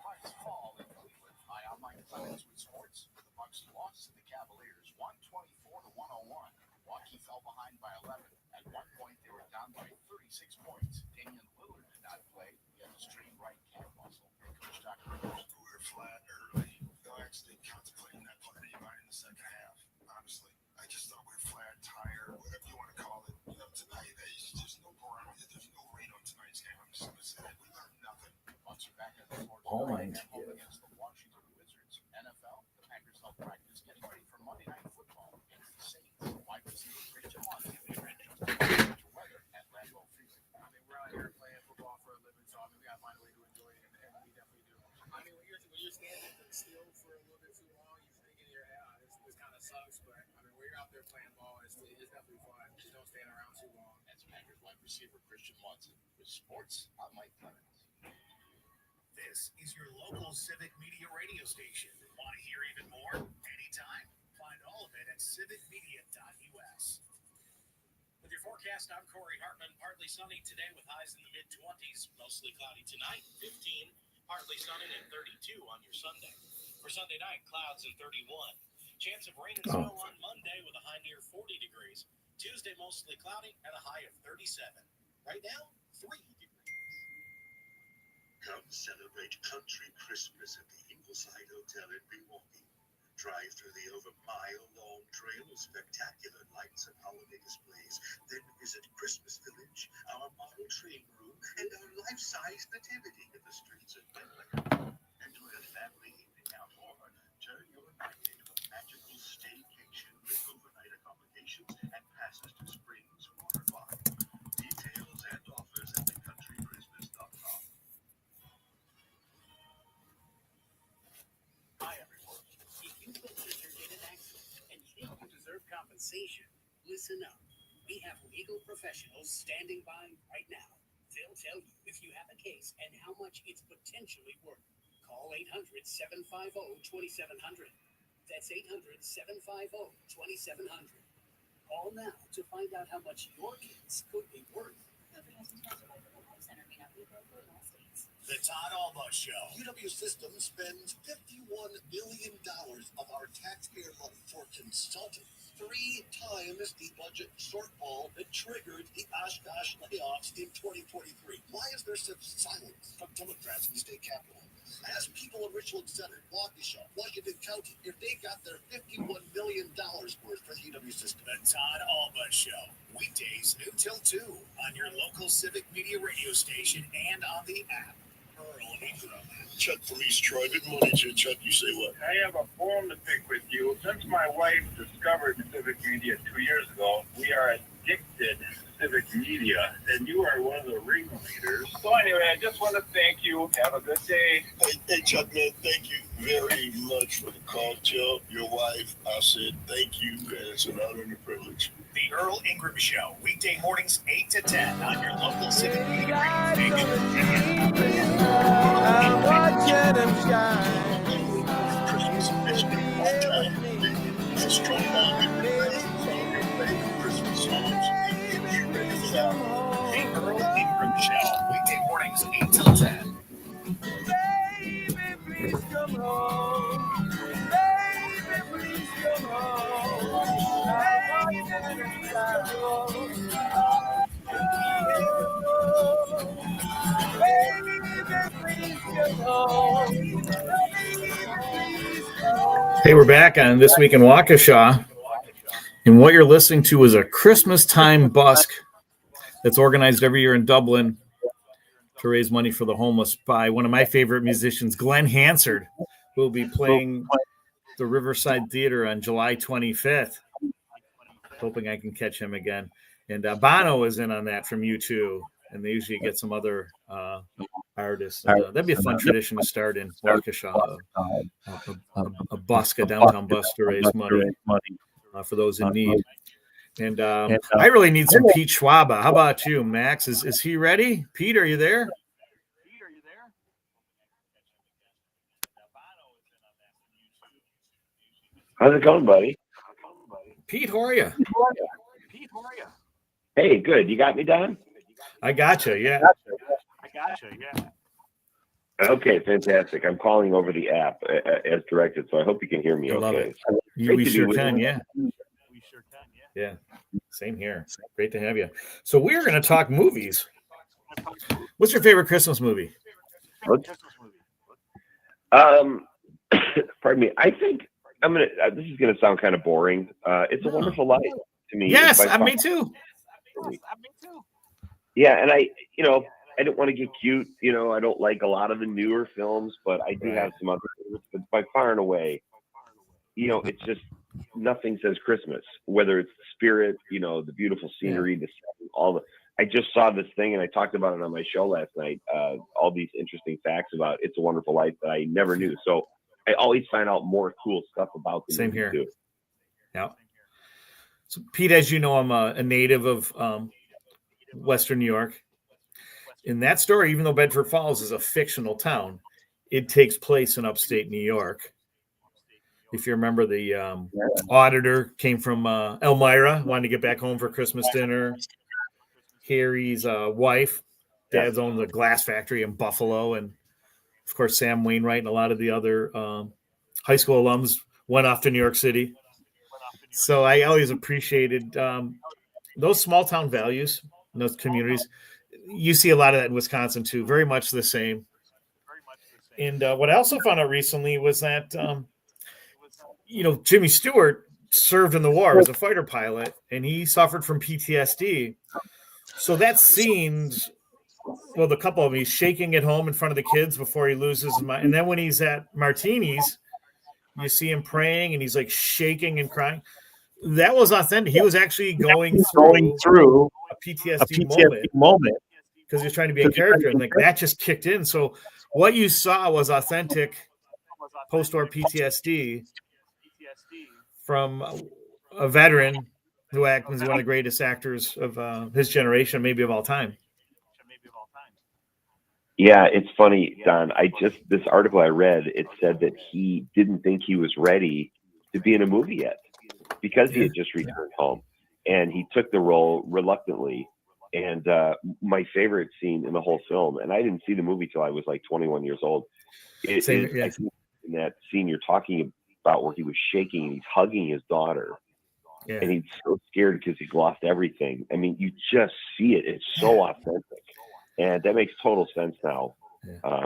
Bucks fall in Cleveland by online times with sports. The Bucks lost to the Cavaliers 124-101. Milwaukee fell behind by 11. At one point, they were down by 36 points. Damian Lillard did not play. He had a strained right calf muscle. Coach Dr. Rivers, we were flat early. No, actually contemplating that part of your mind in the second half. Honestly, I just thought we were flat, tired, whatever you want to call it. You know, tonight, there's no barometer. There's no rain on tonight's game. I'm just going to say that we learned nothing. Bucks are back at the floor tonight against the Washington Wizards. NFL, the Packers help practice, getting ready for Monday Night Football against the Saints. Wide receiver Christian Watson weather at Lambeau Field. I mean, we're out here playing football for a living, so I mean, we got to find a way to enjoy it, and we definitely do. I mean, when you're standing still for a little bit too long, you're thinking, this kind of sucks, but I mean, when you're out there playing ball, it's definitely fun. Just don't stand around too long. That's Packers wide receiver Christian Watson. With sports, I'm Mike Clemens. This is your local Civic Media radio station. Want to hear even more? Anytime. Find all of it at civicmedia.us. With your forecast, I'm Corey Hartman. Partly sunny today with highs in the mid-20s. Mostly cloudy tonight, 15. Partly sunny and 32 on your Sunday. For Sunday night, clouds and 31. Chance of rain and snow on Monday with a high near 40 degrees. Tuesday, mostly cloudy and a high of 37. Right now, 3 degrees.
Come celebrate Country Christmas at the Ingleside Hotel in Milwaukee. Drive through the over mile-long trail of spectacular lights and holiday displays. Then visit Christmas Village, our model train room, and our life-size nativity in the streets of Bethlehem. Enjoy a family evening out or turn your night into a magical staycation with overnight accommodations and passes to Springs Water Park. Details and offers at thecountrychristmas.com.
Hi, everyone. If you feel injured in an accident and you think you deserve compensation, listen up. We have legal professionals standing by right now. They'll tell you if you have a case and how much it's potentially worth. Call 800-750-2700. That's 800-750-2700. Call now to find out how much your case could be worth.
The Todd Alba Show. UW Systems spends $51 million of our taxpayer money for consulting. 3 times the budget shortfall that triggered the Oshkosh layoffs in 2023. Why is there such silence from Democrats in the state capitol? Ask people in Richland Center, Waukesha, Washington County, if they got their $51 million worth for the UW system. The Todd Alba Show. Weekdays noon till 2 on your local Civic Media radio station and on the app. Earl Ingram.
Chuck Police Troy, good morning to you. Chuck, you say what?
I have a bone to pick with you. Since my wife discovered Civic Media 2 years ago, we are addicted to Civic Media, and you are one of the ringleaders. So anyway, I just want to thank you. Have a good day.
Hey, Chuck, man, thank you very much for the call. Tell your wife I said thank you, and it's an honor and a privilege.
The Earl Ingram Show, weekday mornings 8 to 10 on your local Civic Media radio station.
I'm watching them shine.
Christmas officially on time. It's a strong bond. Get ready for your favorite Christmas songs. Get ready for that.
The Earl Ingram Show, weekday mornings 8 till 10.
Baby, please come home. Baby, please come home. Baby, please come home. Baby, please come home.
Hey, we're back on This Week in Waukesha. And what you're listening to is a Christmas time busk that's organized every year in Dublin to raise money for the homeless by one of my favorite musicians, Glenn Hansard, who will be playing the Riverside Theater on July 25th. Hoping I can catch him again. And Bono is in on that from U2, and they usually get some other artists. That'd be a fun tradition to start in Waukesha, a busk, a downtown bus to raise money for those in need. And I really need some Pete Schwaba. How about you, Max? Is he ready? Pete, are you there?
How's it going, buddy?
Pete, how are you?
Hey, good. You got me, Don?
I gotcha. Yeah.
Okay, fantastic. I'm calling over the app as directed, so I hope you can hear me
I love
okay.
it.
Great
We
to be
sure
with
can.
you.
Yeah. Yeah. Same here. Great to have you. So we're going to talk movies. What's your favorite Christmas movie?
Pardon me. I think I'm gonna. This is gonna sound kind of boring. It's a Wonderful Life to me.
Yes,
It's by
me
far-
too.
Yeah, and I don't want to get cute. I don't like a lot of the newer films, but I do have some other favorites. But by far and away, it's just nothing says Christmas. Whether it's the spirit, the beautiful scenery, the setting, all the. I just saw this thing, and I talked about it on my show last night. All these interesting facts about It's a Wonderful Life that I never knew. So I always find out more cool stuff about the
Same
movie
here.
too.
Yeah. So Pete, as you know, I'm a native of Western New York. In that story, even though Bedford Falls is a fictional town, it takes place in upstate New York. If you remember, the auditor came from Elmira, wanted to get back home for Christmas dinner. Harry's wife, dad's owns a glass factory in Buffalo, and of course Sam Wainwright and a lot of the other high school alums went off to New York City. So I always appreciated those small town values in those communities. You see a lot of that in Wisconsin too, very much the same. And what I also found out recently was that Jimmy Stewart served in the war as a fighter pilot, and he suffered from PTSD. So that scene, well, the couple of them, he's shaking at home in front of the kids before he loses his mind. And then when he's at Martini's, you see him praying and he's like shaking and crying. That was authentic. He was actually going through a PTSD moment because he was trying to be a character, and like that just kicked in. So what you saw was authentic post-war PTSD from a veteran who was one of the greatest actors of his generation, maybe of all time.
Yeah, it's funny, Don. This article I read, it said that he didn't think he was ready to be in a movie yet because he had just returned home, and he took the role reluctantly. And my favorite scene in the whole film, and I didn't see the movie till I was like 21 years old. I think in that scene you're talking about where he was shaking and he's hugging his daughter.
Yeah.
And he's so scared because he's lost everything. I mean, you just see it. It's so authentic. And that makes total sense now,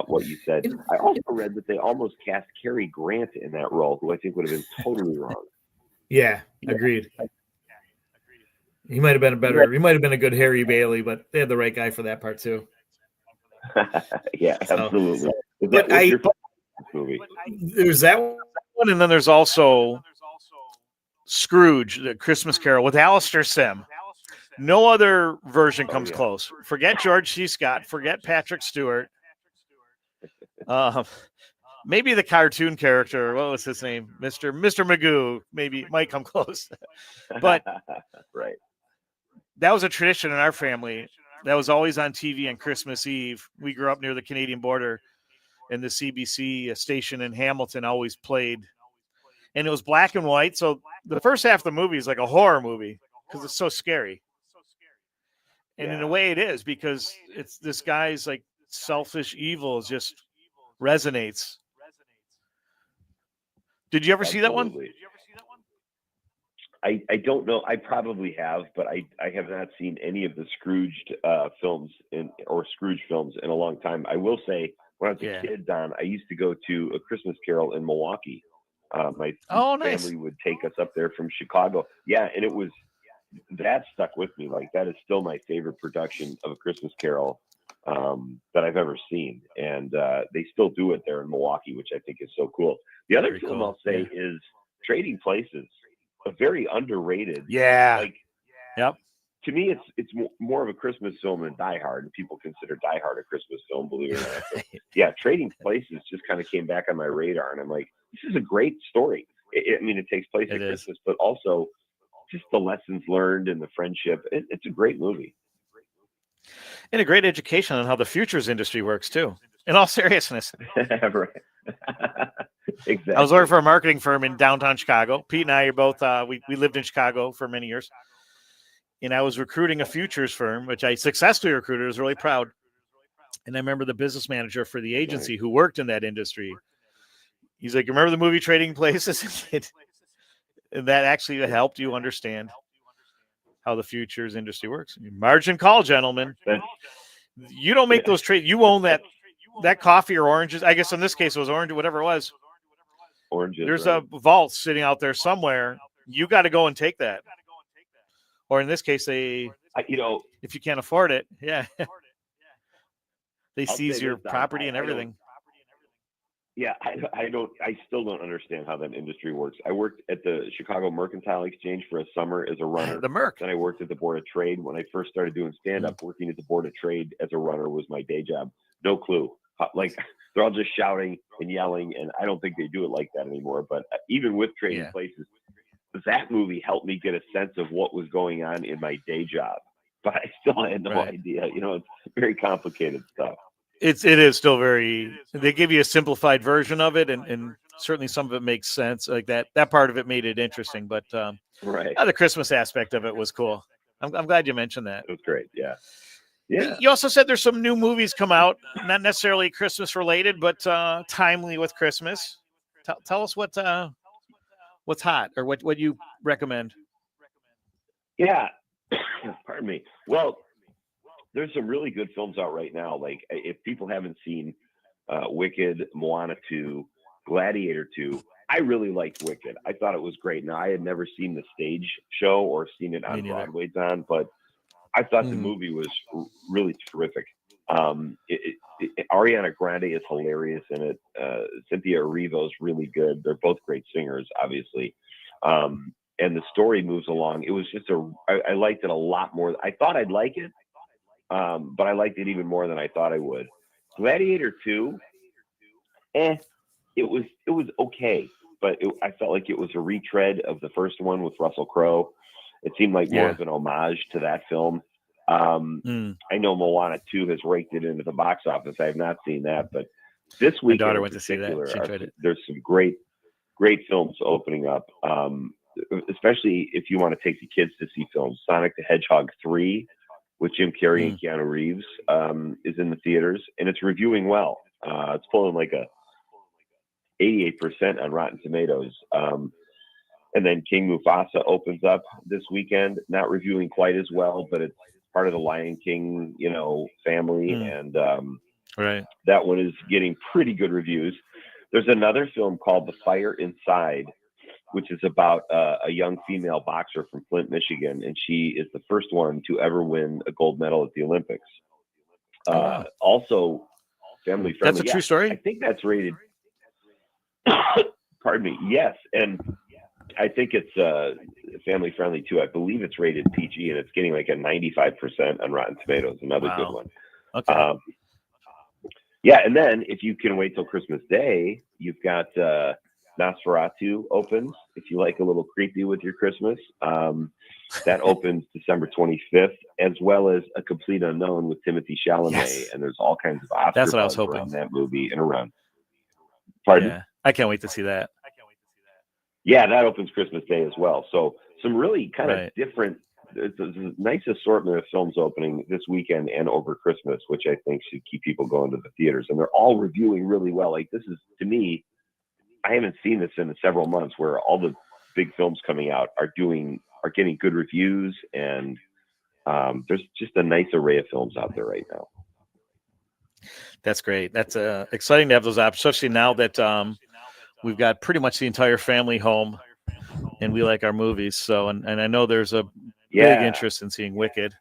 what you said. I also read that they almost cast Cary Grant in that role, who I think would have been totally wrong.
Yeah, agreed. He might have been a good Harry Bailey, but they had the right guy for that part too.
Yeah, absolutely.
But
movie?
There's that one, and then there's also Scrooge, the Christmas Carol with Alistair Sim. No other version comes close. Forget George C. Scott. Forget Patrick Stewart. Maybe the cartoon character. What was his name? Mr. Magoo. Maybe might come close. But
right.
That was a tradition in our family. That was always on TV on Christmas Eve. We grew up near the Canadian border, and the CBC station in Hamilton always played. And it was black and white. So the first half of the movie is like a horror movie because it's so scary. And in a way it is, because it's this guy's like selfish evil just resonates. Did you ever see that one?
I don't know. I probably have, but I have not seen any of the Scrooged films or Scrooge films in a long time. I will say, when I was a kid, Don, I used to go to A Christmas Carol in Milwaukee. My family would take us up there from Chicago. Yeah, and that stuck with me. Like, that is still my favorite production of A Christmas Carol that I've ever seen. And they still do it there in Milwaukee, which I think is so cool. The other film I'll say is Trading Places. A very underrated.
Yeah.
To me, it's more of a Christmas film than Die Hard, and people consider Die Hard a Christmas film, believe it or not. But yeah, Trading Places just kind of came back on my radar, and I'm like, this is a great story. It takes place at Christmas, but also just the lessons learned and the friendship. It's a great movie.
And a great education on how the futures industry works too. In all seriousness.
Right. Exactly.
I was working for a marketing firm in downtown Chicago. Pete and I are both, we lived in Chicago for many years.
and I was recruiting a futures firm, which I successfully recruited. I was really proud. And I remember the business manager for the agency who worked in that industry. He's like, remember the movie Trading Places? And that actually helped you understand how the futures industry works. Margin call, gentlemen. You don't make those trades. You own that coffee or oranges. I guess in this case it was orange, whatever it was.
Oranges.
There's
right?
a vault sitting out there somewhere. You got to go and take that. Or in this case, if you can't afford it, yeah, they
I'll
seize
say
your
this, Don,
property and
I don't-
everything.
I still don't understand how that industry works. I worked at the Chicago Mercantile Exchange for a summer as a runner.
The Merc.
Then I worked at the Board of Trade. When I first started doing stand-up, working at the Board of Trade as a runner was my day job. No clue. Like, they're all just shouting and yelling, and I don't think they do it like that anymore. But even with Trading Places, that movie helped me get a sense of what was going on in my day job. But I still had no idea. It's very complicated stuff.
It is still very. They give you a simplified version of it, and certainly some of it makes sense. Like that part of it made it interesting. But the Christmas aspect of it was cool. I'm glad you mentioned that.
It was great. Yeah. Yeah.
You also said there's some new movies come out, not necessarily Christmas related, but timely with Christmas. Tell us what's hot or what you recommend.
Yeah. Pardon me. Well, there's some really good films out right now. Like, if people haven't seen Wicked, Moana 2, Gladiator 2, I really liked Wicked. I thought it was great. Now, I had never seen the stage show or seen it on Broadway, Don, but I thought the movie was really terrific. Ariana Grande is hilarious in it. Cynthia Erivo's really good. They're both great singers, obviously. And the story moves along. It was just I liked it a lot more. I thought I'd like it, but I liked it even more than I thought I would. Gladiator 2, it was okay, but I felt like it was a retread of the first one with Russell Crowe. It seemed like more of an homage to that film. I know Moana 2 has raked it into the box office. I have not seen that, but this week
my daughter went to see that. She enjoyed it.
There's some great films opening up, especially if you want to take the kids to see films. Sonic the Hedgehog 3 with Jim Carrey and Keanu Reeves is in the theaters, and it's reviewing well. It's pulling like a 88% on Rotten Tomatoes. And then King Mufasa opens up this weekend, not reviewing quite as well, but it's part of the Lion King, family. And that one is getting pretty good reviews. There's another film called The Fire Inside, which is about a young female boxer from Flint, Michigan. And she is the first one to ever win a gold medal at the Olympics. Also family friendly.
That's a true story?
I think that's rated. Pardon me. Yes. And I think it's family friendly too. I believe it's rated PG, and it's getting like a 95% on Rotten Tomatoes. Another good one.
Okay.
Yeah, and then if you can wait till Christmas Day, you've got Nosferatu opens. If you like a little creepy with your Christmas, that opens December 25th, as well as A Complete Unknown with Timothée Chalamet.
Yes.
And there's all kinds of Oscar
That's what I was
buzz
hoping.
around that movie and around. Pardon?
Yeah, I can't wait to see that.
Yeah, that opens Christmas Day as well. So some really kind of different, it's a nice assortment of films opening this weekend and over Christmas, which I think should keep people going to the theaters. And they're all reviewing really well. Like, this is, to me, I haven't seen this in several months where all the big films coming out are getting good reviews, and there's just a nice array of films out there right now.
That's great. That's exciting to have those options, especially now that we've got pretty much the entire family home, and we like our movies. So, and I know there's a big interest in seeing Wicked.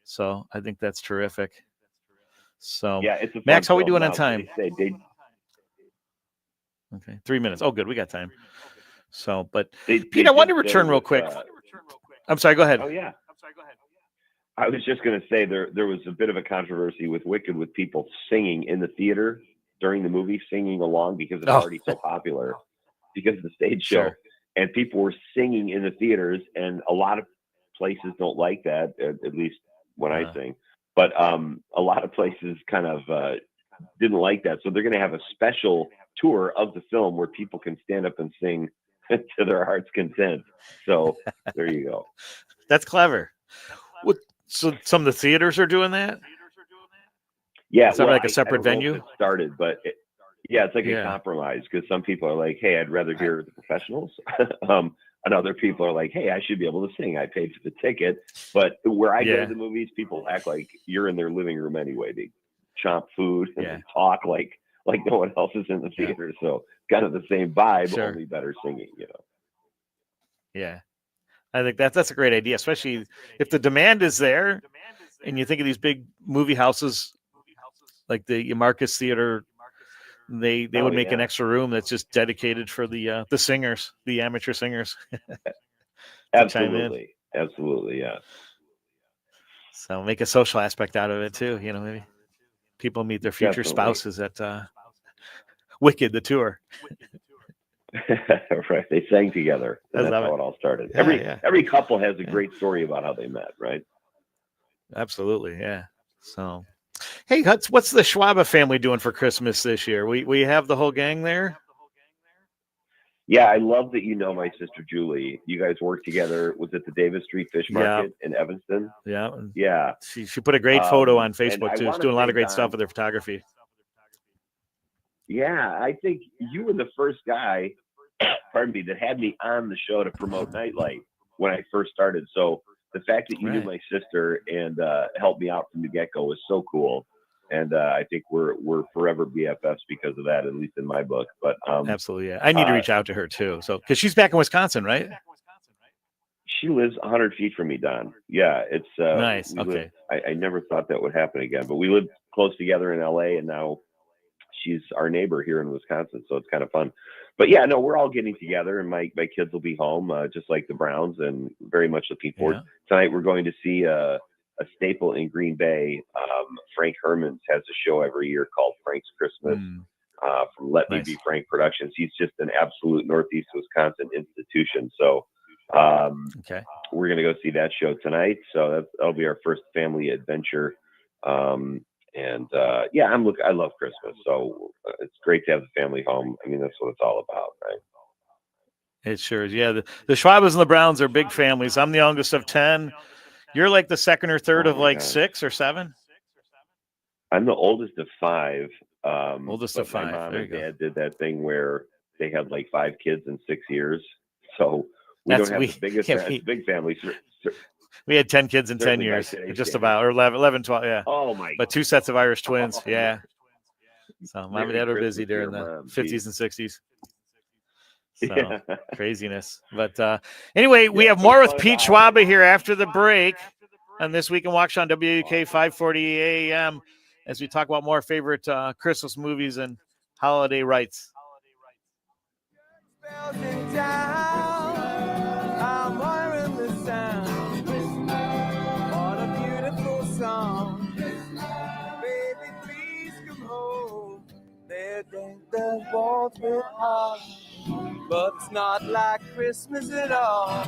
So I think that's terrific. So,
yeah, it's a
Max, how are we
film
doing
now.
on time?
They
Okay, 3 minutes. Oh, good. We got time. So, but
Pete,
I want to return real quick. I'm sorry. Go ahead.
Oh, yeah. I was just going to say there was a bit of a controversy with Wicked, with people singing in the theater during the movie, singing along because it's already so popular because of the stage show.
Sure.
And people were singing in the theaters, and a lot of places don't like that, at least when I sing. But a lot of places kind of didn't like that. So they're going to have a special tour of the film where people can stand up and sing to their heart's content. So there you go.
That's clever. What? So some of the theaters are doing that.
Yeah,
Is that
well,
like a
I
separate
don't know if
venue?
it started, but yeah, it's like a
Yeah.
compromise because some people are like, "Hey, I'd rather hear the professionals," and other people are like, "Hey, I should be able to sing. I paid for the ticket." But where I go
Yeah.
to the movies, people act like you're in their living room anyway. They chomp food and
Yeah.
talk like no one else is in the theater. So kind of the same vibe,
Sure.
only better singing.
Yeah. I think that's a great idea, especially if the demand is there, and you think of these big movie houses like the Marcus Theater. They
Oh,
would make an
yeah.
extra room that's just dedicated for the singers, the amateur singers. to chime in.
Absolutely, yeah.
So make a social aspect out of it too. Maybe people meet their future
Definitely.
spouses at Wicked, the tour.
Right, they sang together, and that's how it all started.
Yeah,
Every couple has a great story about how they met, right?
Absolutely, yeah. So, hey, what's the Schwaba family doing for Christmas this year? We have the whole gang there.
Yeah, I love that my sister Julie. You guys work together. Was it the Davis Street Fish Market in Evanston?
Yeah.
Yeah.
She put a great photo on
And
Facebook
I
too. She's
wanna
doing a lot
say,
of great
Don,
stuff with her photography.
Yeah, I think you were the first guy, pardon me, that had me on the show to promote Nightlight when I first started. So the fact that you knew my sister and helped me out from the get-go was so cool. And I think we're forever BFFs because of that, at least in my book. But
Absolutely, yeah. I need to reach out to her too. So because she's back in Wisconsin, right?
She lives 100 feet from me, Don. Yeah, it's
nice. Okay.
I never thought that would happen again, but we lived close together in LA, and now she's our neighbor here in Wisconsin, so it's kind of fun. But yeah, no, we're all getting together, and my kids will be home, just like the Browns, and very much looking forward. Tonight we're going to see a staple in Green Bay. Frank Hermans has a show every year called Frank's Christmas from Let Me Be Frank Productions. He's just an absolute Northeast Wisconsin institution. So we're going to go see that show tonight. So that'll be our first family adventure. Yeah, I love Christmas. So it's great to have the family home. I mean, that's what it's all about, right?
It sure is. Yeah, the Schwabas and the Browns are big families. I'm the youngest of 10. You're like the second or third of like 6 or 7.
I'm the oldest of 5.
Oldest of 5.
My mom
there
and
you
dad did that thing where they had like 5 kids in 6 years. So we don't have the biggest big family.
We had 10 kids in 10 years, just about, or 11, 12, yeah.
Oh, my God.
But 2 sets of Irish twins, yeah. So mom and
Merry
dad were
Christmas
busy
to your
during the
mom,
50s and 60s. So
Yeah.
craziness. But anyway, we have more with Pete Schwaba here after the break on This Week in Waukesha on WK 540 AM as we talk about more favorite Christmas movies and holiday rites.
I'm wearing the sound. What a beautiful song. Baby, please come home. There ain't the waltz with heart, but it's not like Christmas at all.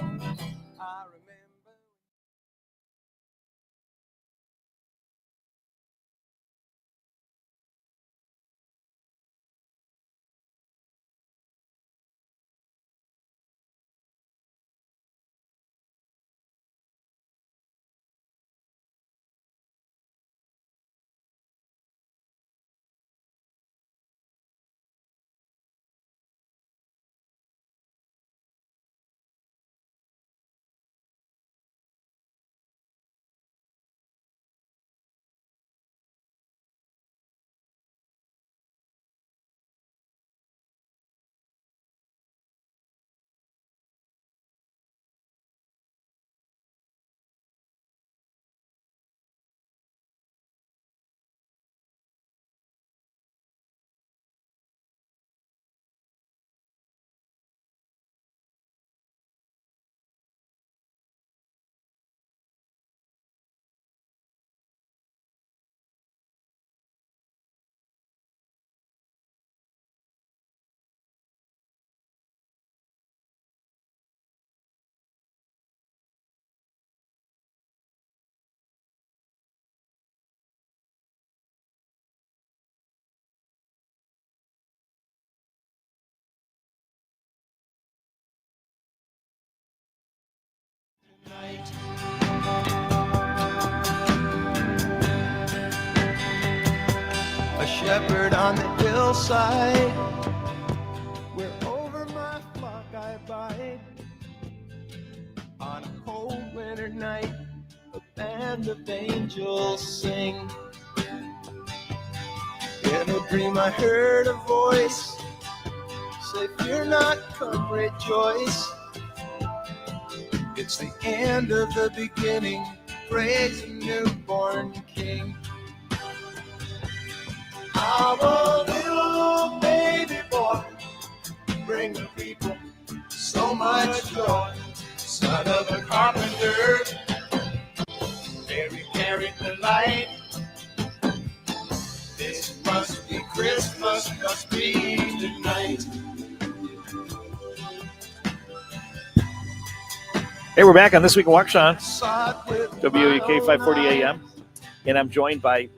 I remember.
Tonight.
shepherd on the hillside, where over my flock I abide. On a cold winter night, a band of angels sing. In a dream I heard a voice say, fear not, come rejoice. It's the end of the beginning, praise the newborn King. I'm a little baby boy, bring the people so much joy. Son of a carpenter, Mary carried the light. This must be Christmas, must be tonight.
Hey, we're back on This Week in Waukesha, WUK 540 AM, and I'm joined by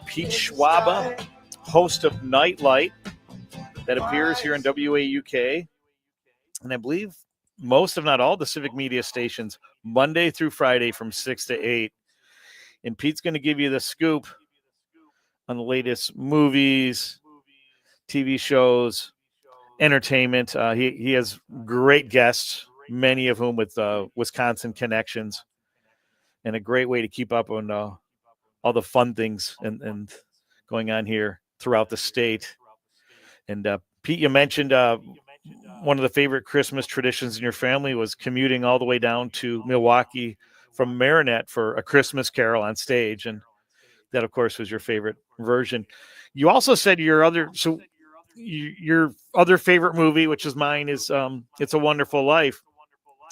Pete Schwaba, host of Nightlight, that appears here in WAUK, and I believe most, if not all, the civic media stations, Monday through Friday from 6 to 8. And Pete's going to give you the scoop on the latest movies, TV shows, entertainment. He has great guests, many of whom with Wisconsin connections, and a great way to keep up on all the fun things and going on here throughout the state. And Pete, you mentioned one of the favorite Christmas traditions in your family was commuting all the way down to Milwaukee from Marinette for A Christmas Carol on stage, and that, of course, was your favorite version. You also said your other favorite movie, which is mine, is It's a Wonderful Life.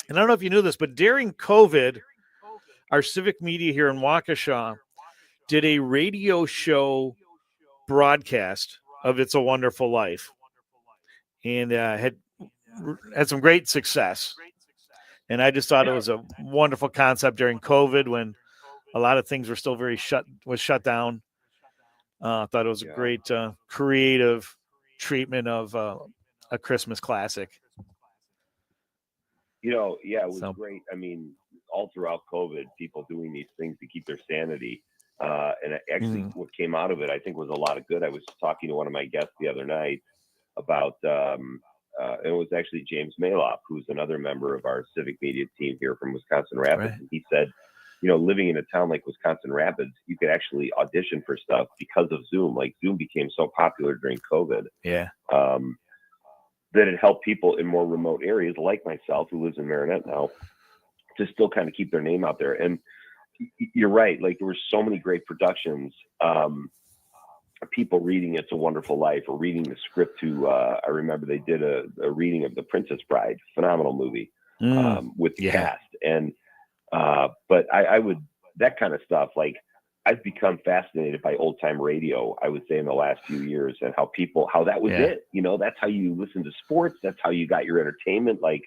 And I don't know if you knew this, but during COVID, our civic media here in Waukesha did a radio show broadcast of It's a Wonderful Life, and had some great success. And I just thought it was a wonderful concept during COVID when a lot of things were still shut down. I thought it was a great creative treatment of a Christmas classic.
It was great. I mean, all throughout COVID, people doing these things to keep their sanity. And actually, what came out of it, I think, was a lot of good. I was talking to one of my guests the other night about, it was actually James Maloff, who's another member of our civic media team here from Wisconsin Rapids. Right. And he said, living in a town like Wisconsin Rapids, you could actually audition for stuff because of Zoom. Like, Zoom became so popular during COVID.
Yeah.
That it helped people in more remote areas like myself, who lives in Marinette now, to still kind of keep their name out there. And you're right. Like, there were so many great productions, people reading It's a Wonderful Life or reading the script to, I remember they did a reading of The Princess Bride, phenomenal movie, with the cast. And, but I would, that kind of stuff, like, I've become fascinated by old time radio, I would say, in the last few years, and how that was it. That's how you listen to sports. That's how you got your entertainment. Like,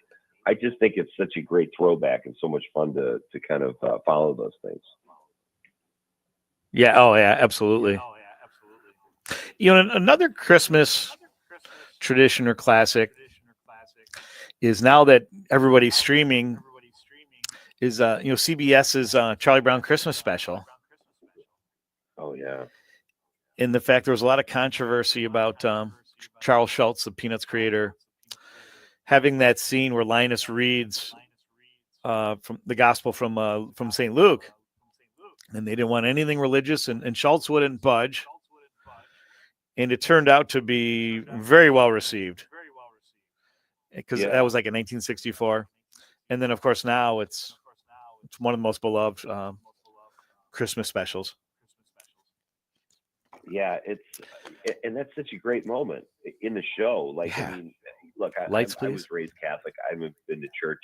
I just think it's such a great throwback and so much fun to kind of follow those things.
Yeah. Oh, yeah, absolutely. Another Christmas tradition or classic is, now that everybody's streaming, is CBS's Charlie Brown Christmas special.
Oh, yeah.
And the fact there was a lot of controversy about Charles Schultz, the Peanuts creator, having that scene where Linus reads from the gospel from St. Luke, and they didn't want anything religious, and Schultz wouldn't budge. And it turned out to be very well received, because that was like in 1964. And then, of course, now it's one of the most beloved Christmas specials.
Yeah, and that's such a great moment in the show. Like, I mean, look, I was raised Catholic. I haven't been to church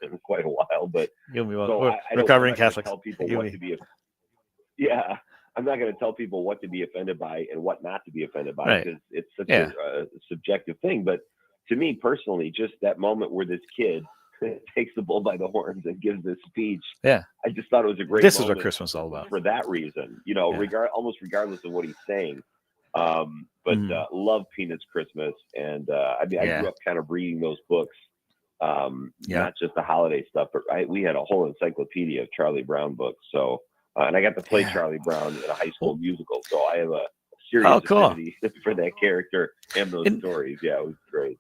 in quite a while, but
recovering Catholic.
Tell people what to be. I'm not going to tell people what to be offended by and what not to be offended by, because it's such a subjective thing. But to me personally, just that moment where this kid takes the bull by the horns and gives this speech.
Yeah,
I just thought it was a great.
This is what Christmas is all about.
For that reason, almost regardless of what he's saying. But love Peanuts Christmas, and I grew up kind of reading those books, not just the holiday stuff, but we had a whole encyclopedia of Charlie Brown books. So, and I got to play Charlie Brown in a high school musical, so I have a serious
cool.
affinity for that character and those stories. Yeah, it was great.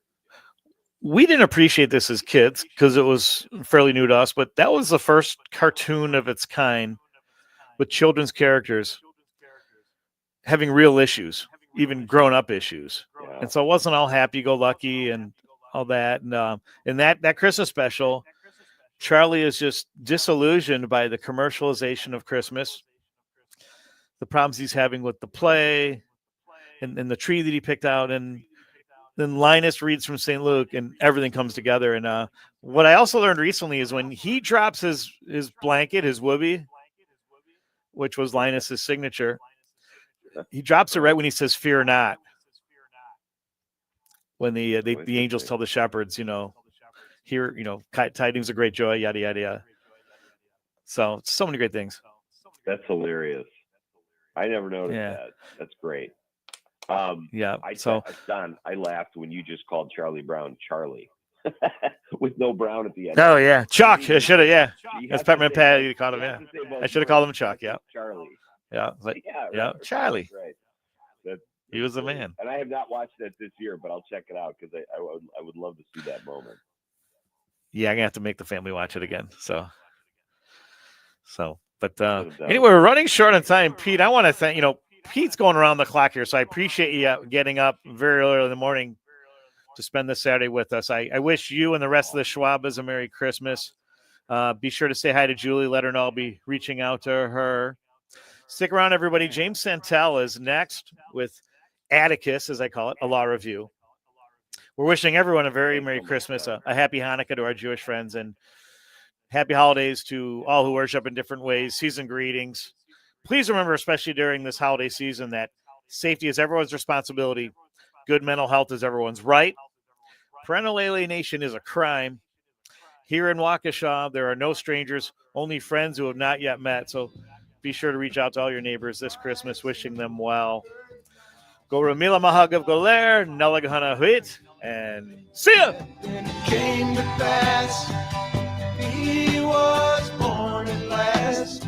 We didn't appreciate this as kids because it was fairly new to us, but that was the first cartoon of its kind with children's characters having real issues, even grown-up issues.
Yeah.
And so it wasn't all happy-go-lucky and all that. And that Christmas special, Charlie is just disillusioned by the commercialization of Christmas, the problems he's having with the play and the tree that he picked out. And then Linus reads from St. Luke and everything comes together. And what I also learned recently is when he drops his blanket, his whoopee, which was Linus's signature, he drops it right when he says, "Fear not." When the angels tell the shepherds, here, tidings of great joy, yada, yada, yada. So many great things.
That's hilarious. I never noticed that. That's great.
Yeah.
Don, I laughed when you just called Charlie Brown Charlie with no Brown at the end.
Oh yeah, Chuck. I should have. Yeah, that's Peppermint Patty. You called him. Yeah, I should have called him Chuck. Yeah,
Charlie.
Yeah, but
right.
Charlie.
Right. That's
he was the man.
And I have not watched that this year, but I'll check it out because I would love to see that moment.
Yeah, I'm gonna have to make the family watch it again. But anyway, we're running short on time. Pete, I want to thank Pete's going around the clock here, so I appreciate you getting up very early in the morning to spend this Saturday with us. I wish you and the rest of the Schwabas a Merry Christmas. Be sure to say hi to Julie. Let her know I'll be reaching out to her. Stick around, everybody. James Santel is next with Atticus, as I call it, a law review. We're wishing everyone a very Merry Christmas, a happy Hanukkah to our Jewish friends, and happy holidays to all who worship in different ways. Season greetings. Please remember, especially during this holiday season, that safety is everyone's responsibility. Good mental health is everyone's right. Parental alienation is a crime. Here in Waukesha, there are no strangers, only friends who have not yet met. So be sure to reach out to all your neighbors this Christmas, wishing them well. Go Ramila Mahagav Goler, Nalagahana Huit, and see ya!
When it came to pass, he was born at last,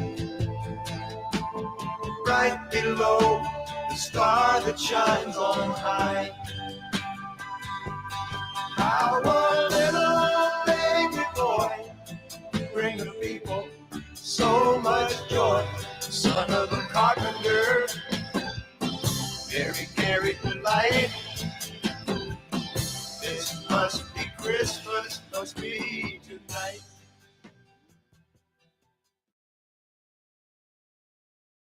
right below the star that shines on high. Our little baby boy, bring the people so much joy. Son of a carpenter, Mary carried the light. This must be Christmas, must be